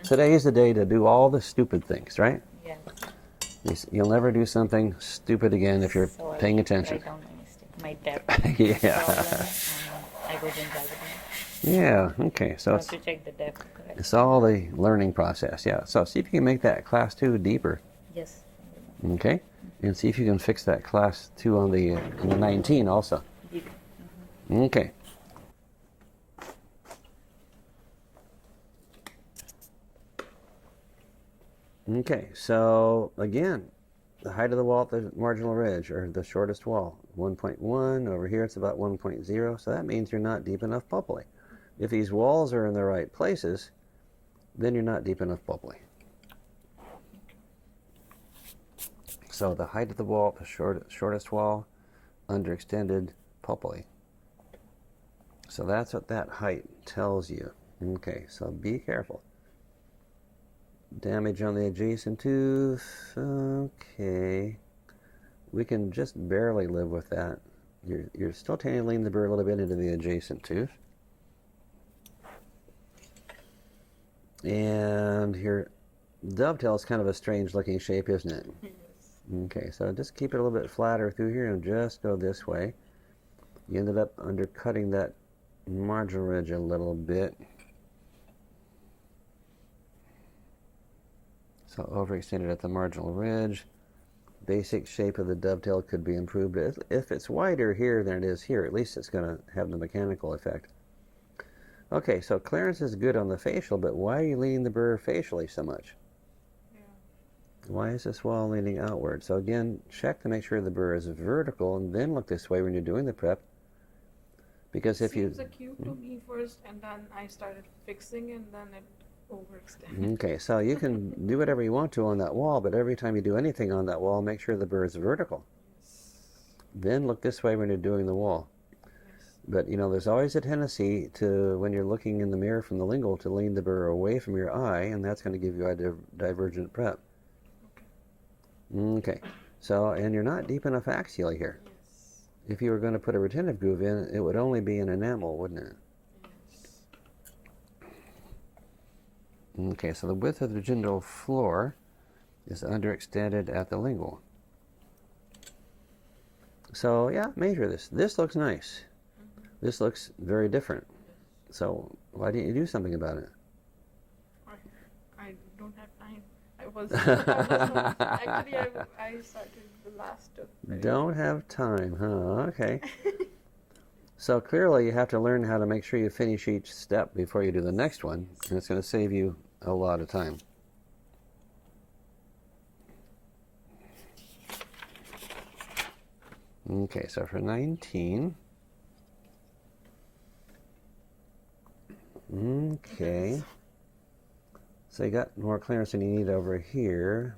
Today is the day to do all the stupid things, right? Yeah. You'll never do something stupid again if you're So paying I attention. write down my mistake, my depth. Yeah. Problem, I go in private. Yeah, okay, so I have to check the depth. Correct. it's all the learning process, yeah. So see if you can make that class 2 deeper, Yes. okay? And see if you can fix that class 2 on the 19 also. Deep. Okay. Okay, so again, the height of the wall at the marginal ridge, or the shortest wall, 1.1. Over here it's about 1.0, so that means you're not deep enough pulpally. If these walls are in the right places, then you're not deep enough pulpally. So the height of the wall, the shortest wall, underextended pulpally. So that's what that height tells you. Okay, so be careful. Damage on the adjacent tooth. Okay, we can just barely live with that. You're still tangling the burr a little bit into the adjacent tooth. And your dovetail is kind of a strange looking shape, isn't it? Yes. Okay, so just keep it a little bit flatter through here and just go this way. You ended up undercutting that marginal ridge a little bit. So overextended at the marginal ridge. Basic shape of the dovetail could be improved. If it's wider here than it is here, at least it's going to have the mechanical effect. Okay, so clearance is good on the facial, but why are you leaning the burr facially so much? Yeah. Why is this wall leaning outward? So again, check to make sure the burr is vertical, and then look this way when you're doing the prep. Because if you... Seems acute to me first, and then I started fixing, and then it overextended. Okay, so you can do whatever you want to on that wall, but every time you do anything on that wall, make sure the burr is vertical. Yes. Then look this way when you're doing the wall. Yes. But you know, there's always a tendency to, when you're looking in the mirror from the lingual, to lean the burr away from your eye, and that's going to give you a divergent prep. Okay. Okay, so, and you're not deep enough axially here. Yes. If you were going to put a retentive groove in, it would only be an enamel, wouldn't it? Yes. Okay, so the width of the gingival floor is underextended at the lingual. So yeah, measure this. This looks nice. This looks very different. So why didn't you do something about it? I don't have time. Actually, I started the last. Don't have time, huh? Okay. So clearly you have to learn how to make sure you finish each step before you do the next one, and it's going to save you a lot of time. Okay, so for 19. Okay. So you got more clearance than you need over here.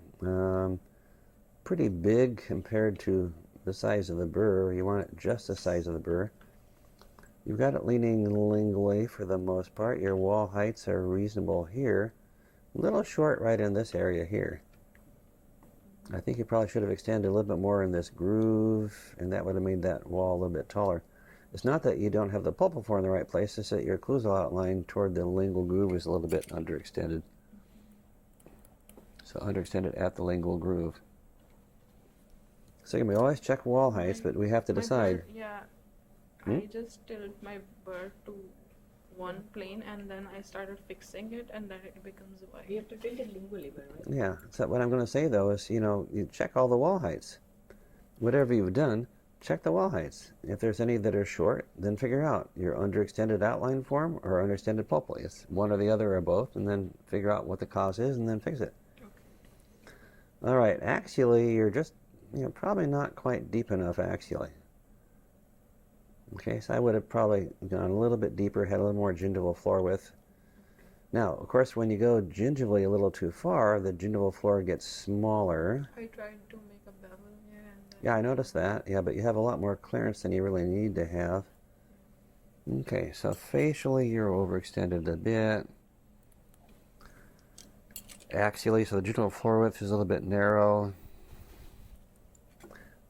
Pretty big compared to the size of the burr. You want it just the size of the burr. You've got it leaning lingually for the most part. Your wall heights are reasonable here. A little short right in this area here. I think you probably should have extended a little bit more in this groove, and that would have made that wall a little bit taller. It's not that you don't have the pulpophore in the right place, it's that your occlusal outline toward the lingual groove is a little bit underextended. So underextended at the lingual groove. So we always check wall heights, but we have to decide. I just tilted my burr to one plane, and then I started fixing it, and then it becomes wide. We have to tilt it lingually, right? Yeah, so what I'm going to say though is, you check all the wall heights. Whatever you've done, check the wall heights. If there's any that are short, then figure out your underextended outline form or underextended pulpally. It's one or the other or both, and then figure out what the cause is and then fix it. Okay. All right, axially, you're just, probably not quite deep enough axially. Okay, so I would have probably gone a little bit deeper, had a little more gingival floor width. Now, of course, when you go gingivally a little too far, the gingival floor gets smaller. I tried to make a bevel here, and then Yeah, I noticed that. Yeah, but you have a lot more clearance than you really need to have. Okay, so facially, you're overextended a bit. Axially, so the gingival floor width is a little bit narrow.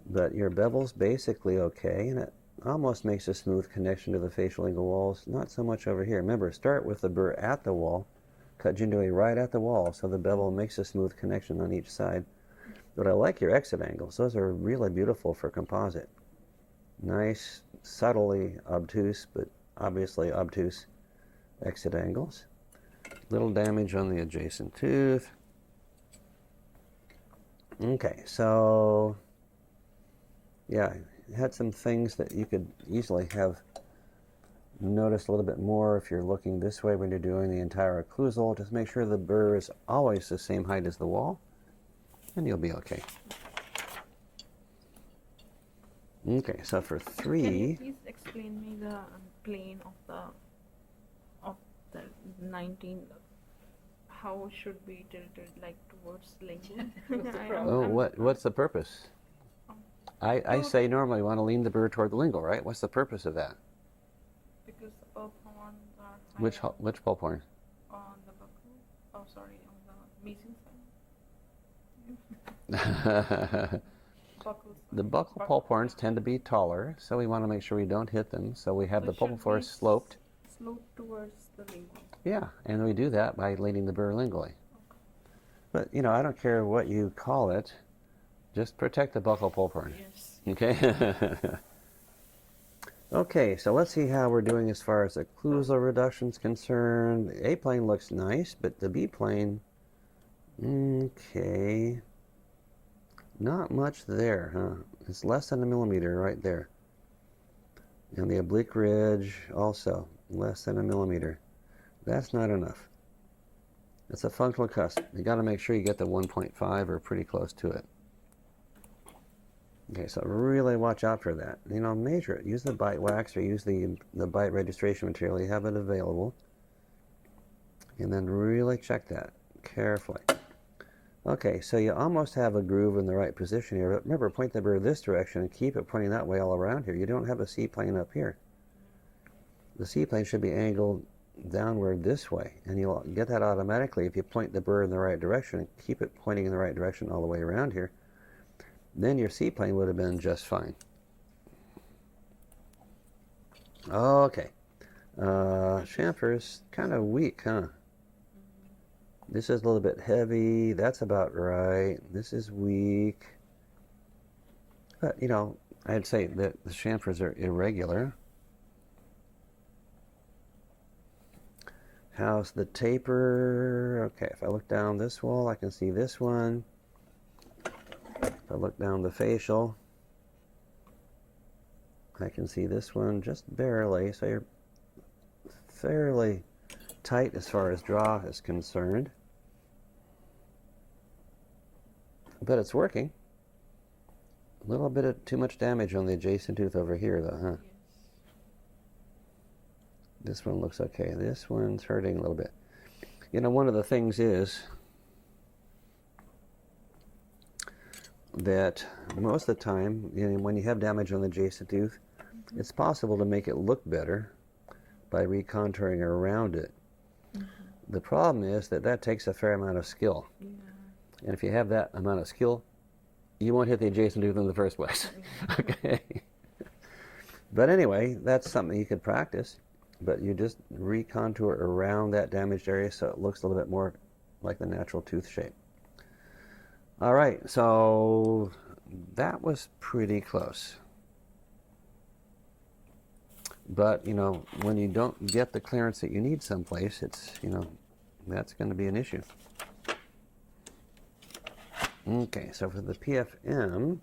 But your bevel's basically okay, and it almost makes a smooth connection to the facial lingual walls. Not so much over here. Remember, start with the burr at the wall, cut gingivally right at the wall, so the bevel makes a smooth connection on each side. But I like your exit angles. Those are really beautiful for composite. Nice, subtly obtuse, but obviously obtuse exit angles. Little damage on the adjacent tooth. Okay, so yeah, had some things that you could easily have noticed a little bit more if you're looking this way when you're doing the entire occlusal. Just make sure the burr is always the same height as the wall, and you'll be okay. Okay, so for 3... Can you please explain me the plane of the 19? How should be tilted, like towards lingual? Oh, what's the purpose? I say normally you want to lean the burr toward the lingual, right? What's the purpose of that? Because the pulp horns are Which higher pulp horn? on the buccal. Oh, sorry, on the meeting side. Buccal side. The buccal pulp horns tend to be taller, so we want to make sure we don't hit them. So we have So the it should pulpophore be sloped. Sloped towards the lingual. Yeah, and we do that by leaning the burr lingually. But, I don't care what you call it. Just protect the buccal pulp horn. Yes. Okay? Okay, so let's see how we're doing as far as occlusal reduction is concerned. The A plane looks nice, but the B plane, okay. Not much there, huh? It's less than a millimeter right there. And the oblique ridge also. less than a millimeter. That's not enough. It's a functional cusp. You got to make sure you get the 1.5 or pretty close to it. Okay, so really watch out for that. You know, measure it. Use the bite wax or use the bite registration material. You have it available. And then really check that carefully. Okay, so you almost have a groove in the right position here. But remember, point the burr this direction and keep it pointing that way all around here. You don't have a C-plane up here. The C-plane should be angled downward this way, and you'll get that automatically if you point the burr in the right direction and keep it pointing in the right direction all the way around here. Then your C-plane would have been just fine. Okay. Chamfer's kind of weak, huh? This is a little bit heavy. That's about right. This is weak. But, you know, I'd say that the chamfers are irregular. How's the taper? Okay, if I look down this wall, I can see this one. If I look down the facial, I can see this one just barely. So you're fairly tight as far as draw is concerned. But it's working. A little bit of too much damage on the adjacent tooth over here, though, huh? Yes. This one looks okay. This one's hurting a little bit. You know, one of the things is that most of the time, you know, when you have damage on the adjacent tooth, it's possible to make it look better by recontouring around it. The problem is that that takes a fair amount of skill. Yeah. And if you have that amount of skill, you won't hit the adjacent tooth in the first place. Okay. But anyway, that's something you could practice. But you just recontour around that damaged area so it looks a little bit more like the natural tooth shape. All right, so that was pretty close. But, you know, when you don't get the clearance that you need someplace, it's, you know, that's going to be an issue. Okay, so for the PFM,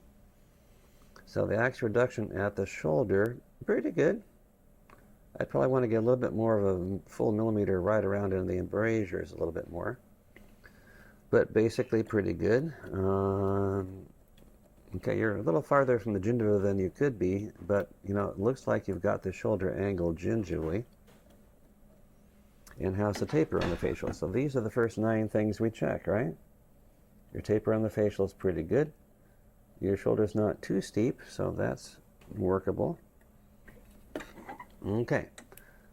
so the axe reduction at the shoulder, pretty good. I'd probably want to get a little bit more of a full millimeter right around in the embrasures a little bit more. But basically pretty good. Okay, you're a little farther from the gingiva than you could be, but you know, it looks like you've got the shoulder angled gingivally. And how's the taper on the facial? So these are the first 9 things we check, right? Your taper on the facial is pretty good. Your shoulder's not too steep, so that's workable. Okay,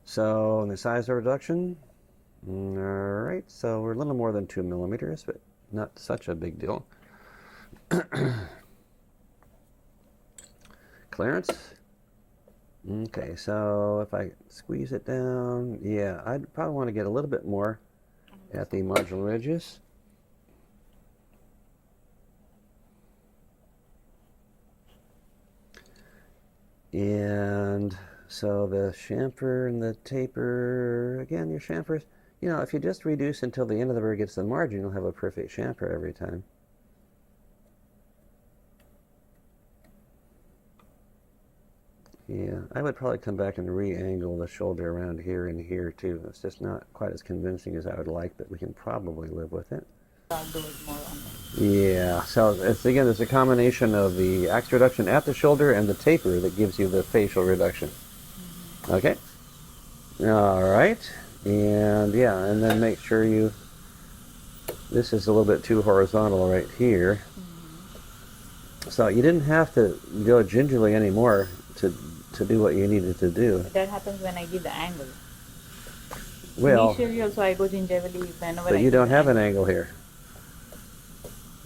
so the size of reduction, all right, so we're a little more than 2 millimeters, but not such a big deal. Clearance, okay, so if I squeeze it down, yeah, I'd probably want to get a little bit more at the marginal ridges. And so the chamfer and the taper, again, your chamfers, you know, if you just reduce until the end of the burr gets the margin, you'll have a perfect chamfer every time. Yeah, I would probably come back and re-angle the shoulder around here and here too. It's just not quite as convincing as I would like, but we can probably live with it. I'll do it more on that. Yeah, so it's, again, it's a combination of the axe reduction at the shoulder and the taper that gives you the facial reduction. Okay, all right, and yeah, and then make sure you, this is a little bit too horizontal right here. So you didn't have to go gingerly anymore to do what you needed to do. But that happens when I give the angle. Well, Initially also I go gingerly whenever but you don't have an angle here.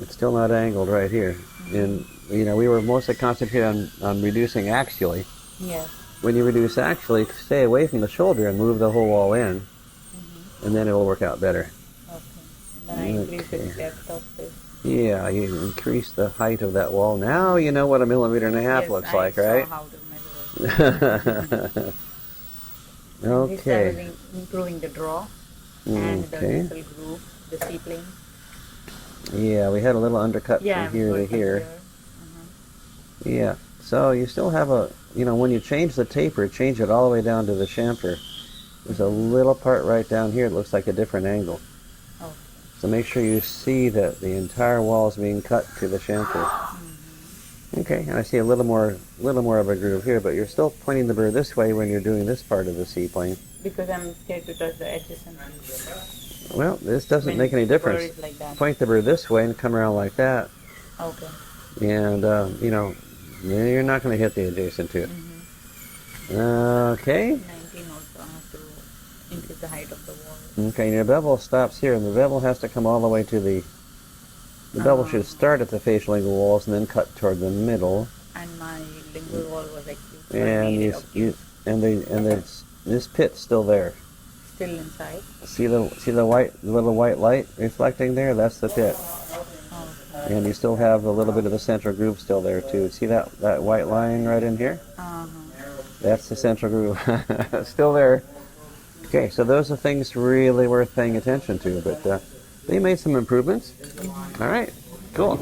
It's still not angled right here. And, you know, we were mostly concentrated on reducing axially. Yes. When you reduce axially, stay away from the shoulder and move the whole wall in, and then it will work out better. Okay. And then I increase the depth of this. Yeah, you increase the height of that wall. Now you know what a 1.5 millimeters looks like, right? I saw how to measure it. Okay. This I was improving the draw and the Okay. little groove, the C-plane. Yeah, we had a little undercut Yeah, from here to good here. Yeah, so you still have a, you know, when you change the taper, change it all the way down to the chamfer. There's a little part right down here that looks like a different angle. Okay. So make sure you see that the entire wall is being cut to the chamfer. Okay, and I see a little more of a groove here, but you're still pointing the burr this way when you're doing this part of the C-plane. Because I'm scared to touch the adjacent. Well, this doesn't When make any burr difference. is like that. Point the burr this way and come around like that, Okay. and you know, you're not going to hit the adjacent tooth. Okay. 19 also, I have to increase the height of the wall. Okay, and your bevel stops here, and the bevel has to come all the way to the bevel should start at the facial lingual walls and then cut toward the middle. And my lingual wall was acute. And this pit's still there. Still inside. See the little white light reflecting there? That's the pit. Okay. And you still have a little bit of the central groove still there too. See that white line right in here? That's the central groove. Still there. Okay, so those are things really worth paying attention to, but they made some improvements. All right, cool.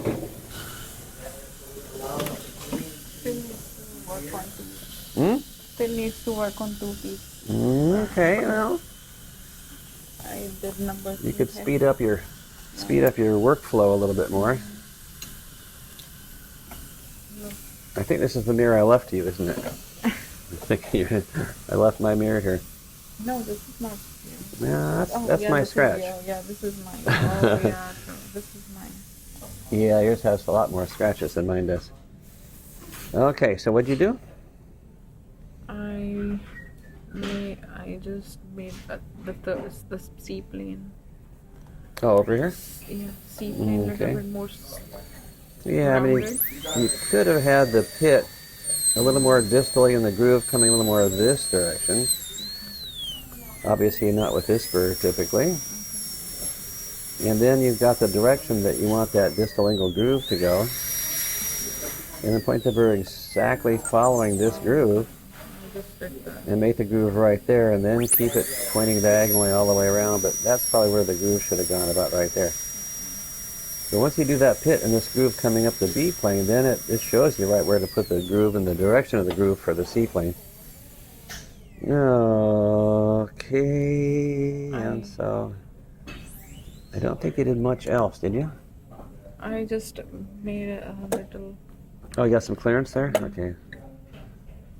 Still needs to work on 2 teeth. Okay, well, I did number 3. you could speed up your workflow a little bit more. I think this is the mirror I left you, isn't it? I left my mirror here. No, this is not. Yeah, that's my scratch. This is mine. Oh, yeah, so this is mine. Yeah, yours has a lot more scratches than mine does. Okay, so what'd you do? I just made the C plane. Oh, over here? Yeah, C plane a Okay. little bit more. Yeah, I mean, Rounded. you could have had the pit a little more distally and the groove coming a little more this direction. Obviously not with this burr typically. And then you've got the direction that you want that distal lingual groove to go. And then point the burr exactly following this groove and make the groove right there, and then keep it pointing diagonally all the way around, but that's probably where the groove should have gone, about right there. So once you do that pit and this groove coming up the B plane, then it shows you right where to put the groove and the direction of the groove for the C plane. Okay, and so I don't think you did much else, did you? I just made a little. Oh, you got some clearance there? Okay.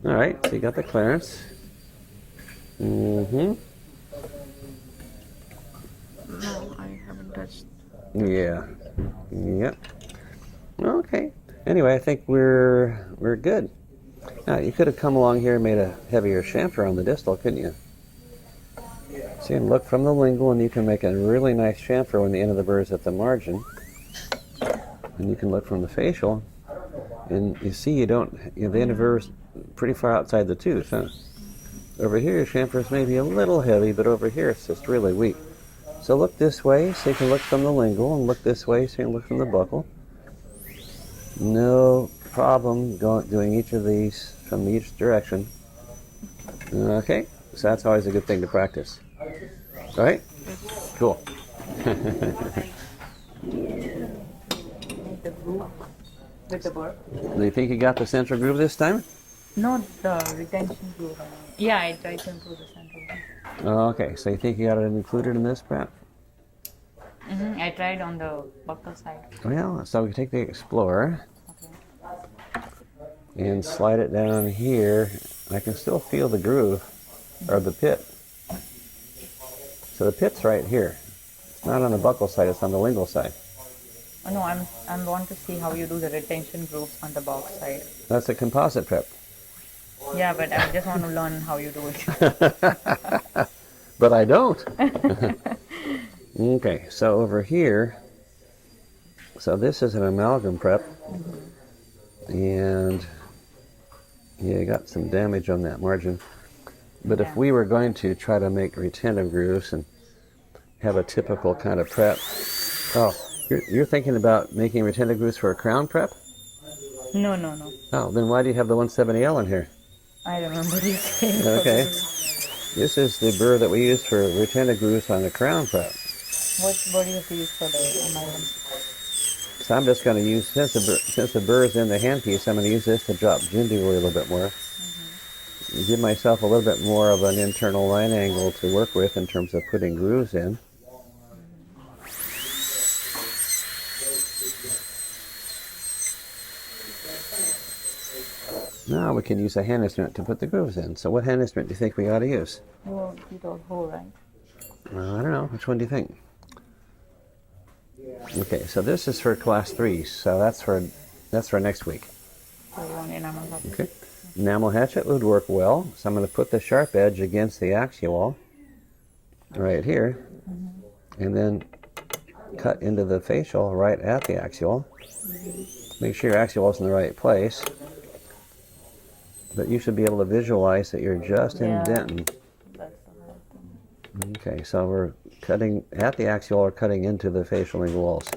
All right, so you got the clearance. Mm-hmm. No, I haven't touched. Yeah. Yep. Okay. Anyway, I think we're good. Now, you could have come along here and made a heavier chamfer on the distal, couldn't you? So you can look from the lingual, and you can make a really nice chamfer when the end of the burr is at the margin. And you can look from the facial, and you see the end of the burr is pretty far outside the tooth, huh? Over here, your chamfer is maybe a little heavy, but over here it's just really weak. So look this way so you can look from the lingual, and look this way so you can look from the buccal. No problem doing each of these from each direction. Okay, so that's always a good thing to practice. All right? Cool. The groove with the burr. Do you think you got the central groove this time? No, the retention groove. Yeah, I tried to improve the central groove. Okay, so you think you got it included in this prep? I tried on the buccal side. Well, so we take the Explorer Okay. and slide it down here. I can still feel the groove, or the pit. So the pit's right here. It's not on the buccal side, it's on the lingual side. Oh, no, I want to see how you do the retention grooves on the box side. That's a composite prep. Yeah, but I just want to learn how you do it. But I don't. Okay, so over here, so this is an amalgam prep. And yeah, you got some damage on that margin. But if we were going to try to make retentive grooves and have a typical kind of prep, oh, you're thinking about making retentive grooves for a crown prep? No. Oh, then why do you have the 170L in here? I remember you saying. Okay. This is the burr that we use for retentive grooves on the crown prep. What do you have to use for the amalgam? So I'm just going to use, since the burr is in the handpiece, I'm going to use this to drop gingerly a little bit more. give myself a little bit more of an internal line angle to work with in terms of putting grooves in. Now we can use a hand instrument to put the grooves in. So what hand instrument do you think we ought to use? Well, you told who, right? I don't know. Which one do you think? Okay, so this is for class 3, so that's for next week. So you want enamel hatchet? Okay. Enamel hatchet would work well. So I'm going to put the sharp edge against the axial right here, and then cut into the facial right at the axial. Make sure your axial is in the right place. But you should be able to visualize that you're just indenting. That's the whole thing. Okay, so we're cutting at the axial or cutting into the facial lingual walls.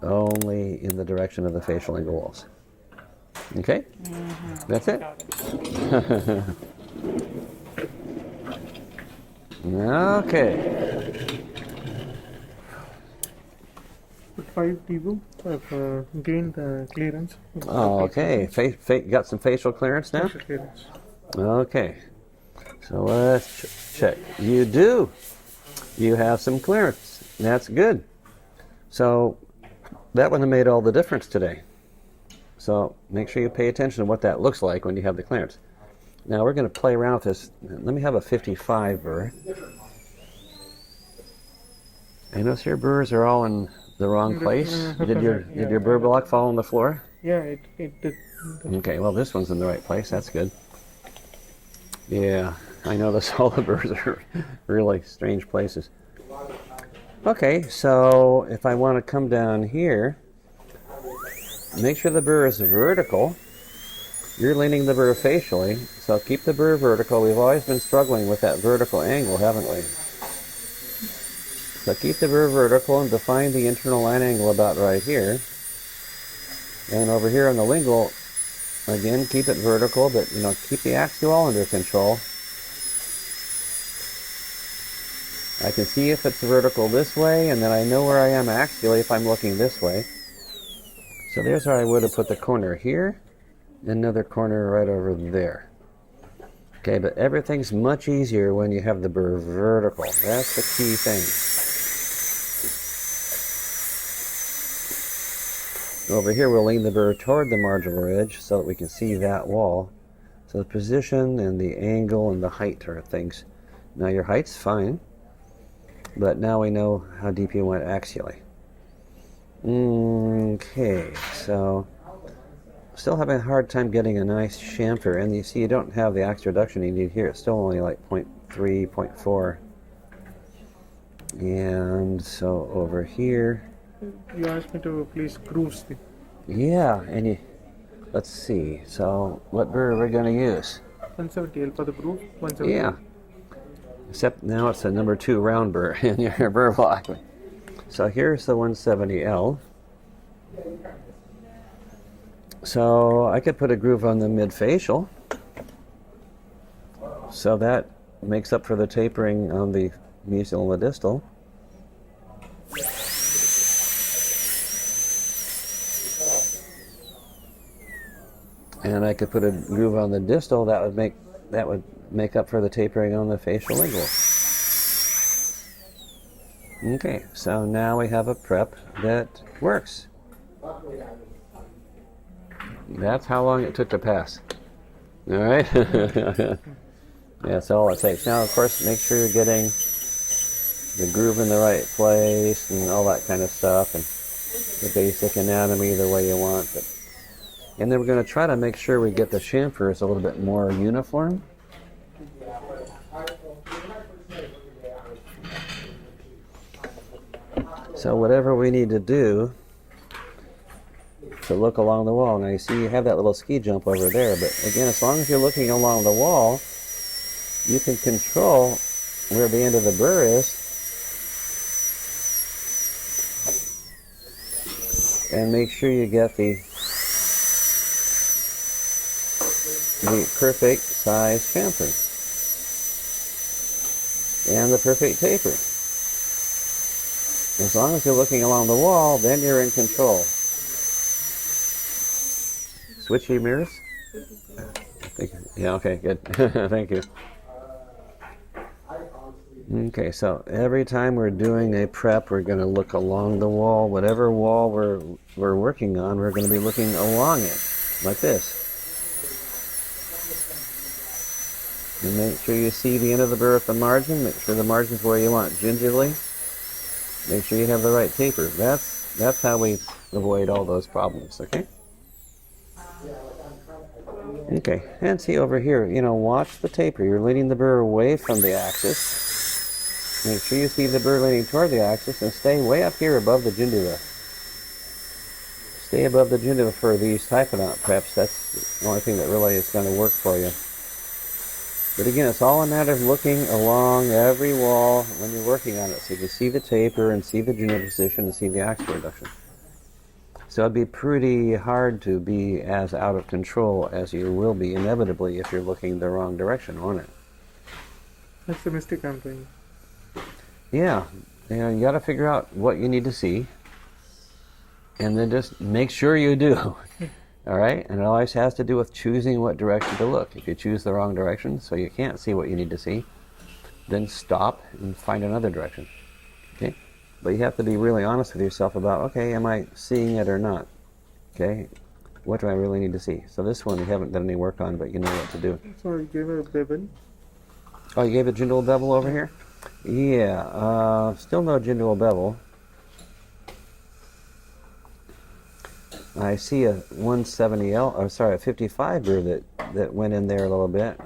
Only in the direction of the facial lingual walls. Okay? That's it. Okay. With 5 dB, I've gained clearance. Oh, okay. Got some facial clearance now? Facial clearance. Okay. So let's check. You do. You have some clearance. That's good. So that would have made all the difference today. So make sure you pay attention to what that looks like when you have the clearance. Now we're going to play around with this. Let me have a 55 burr. I notice your burrs are all in the wrong place. Did your burr block fall on the floor? Yeah, it did. Okay, well this one's in the right place. That's good. Yeah, I notice all the burrs are really strange places. Okay, so if I want to come down here, make sure the burr is vertical. You're leaning the burr facially, so keep the burr vertical. We've always been struggling with that vertical angle, haven't we? So keep the burr vertical and define the internal line angle about right here. And over here on the lingual, again, keep it vertical, but keep the axial under control. I can see if it's vertical this way, and then I know where I am axially if I'm looking this way. So there's where I would have put the corner here, and another corner right over there. Okay, but everything's much easier when you have the burr vertical. That's the key thing. Over here we'll lean the burr toward the marginal ridge so that we can see that wall. So the position and the angle and the height are things. Now your height's fine, but now we know how deep you went axially. Okay, so still having a hard time getting a nice chamfer, and you see you don't have the axial reduction you need here. It's still only like 0.3, 0.4. And so over here, You asked me to place grooves. yeah, and let's see. So what burr are we going to use? 170L for the groove. 170. Yeah. Except now it's a number 2 round burr in your burr block. So here's the 170L. So I could put a groove on the mid-facial. So that makes up for the tapering on the mesial and the distal. And I could put a groove on the distal that would make up for the tapering on the facial lingual. Okay, so now we have a prep that works. That's how long it took to pass. All right? That's all it takes. Now, of course, make sure you're getting the groove in the right place and all that kind of stuff, and the basic anatomy the way you want. And then we're going to try to make sure we get the chamfers a little bit more uniform. So whatever we need to do to look along the wall. Now you see you have that little ski jump over there, but again, as long as you're looking along the wall, you can control where the end of the burr is and make sure you get the perfect size chamfer and the perfect taper. As long as you're looking along the wall, then you're in control. Switchy mirrors? Yeah, okay, good. Thank you. Okay, so every time we're doing a prep, we're going to look along the wall. Whatever wall we're working on, we're going to be looking along it, like this. And make sure you see the end of the burr at the margin. Make sure the margin's where you want, gingerly. Make sure you have the right taper. That's how we avoid all those problems, okay? Okay, and see over here, watch the taper. You're leading the burr away from the axis. Make sure you see the burr leaning toward the axis and stay way up here above the gingiva. Stay above the gingiva for these typodont preps. That's the only thing that really is going to work for you. But again, it's all a matter of looking along every wall when you're working on it, so you can see the taper and see the gingiva position and see the axial reduction. So it'd be pretty hard to be as out of control as you will be inevitably if you're looking the wrong direction, won't it? That's the mistake I'm doing. Yeah, you got to figure out what you need to see, and then just make sure you do. All right, and it always has to do with choosing what direction to look. If you choose the wrong direction, so you can't see what you need to see, then stop and find another direction. Okay, but you have to be really honest with yourself about, okay, am I seeing it or not? Okay, what do I really need to see? So this one you haven't done any work on, but you know what to do. So I gave a bevel. Oh, you gave a gingival bevel over here? Yeah, still no gingival bevel. I see a 170L, or sorry, a 55 burr that went in there a little bit.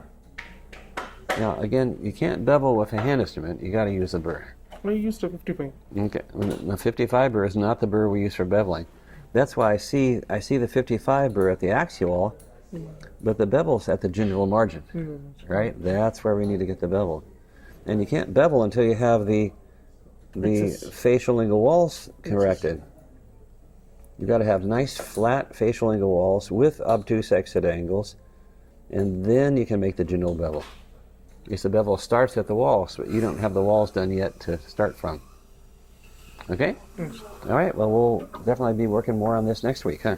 Now, again, you can't bevel with a hand instrument. You got to use a burr. I used a 55. Okay, the 55 burr is not the burr we use for beveling. That's why I see the 55 burr at the axial, but the bevel's at the gingival margin, right? That's where we need to get the bevel. And you can't bevel until you have the facial lingual walls corrected. You've got to have nice flat facial lingual walls with obtuse exit angles, and then you can make the gingival bevel. Because the bevel starts at the walls, but you don't have the walls done yet to start from. Okay? All right, well, we'll definitely be working more on this next week, huh?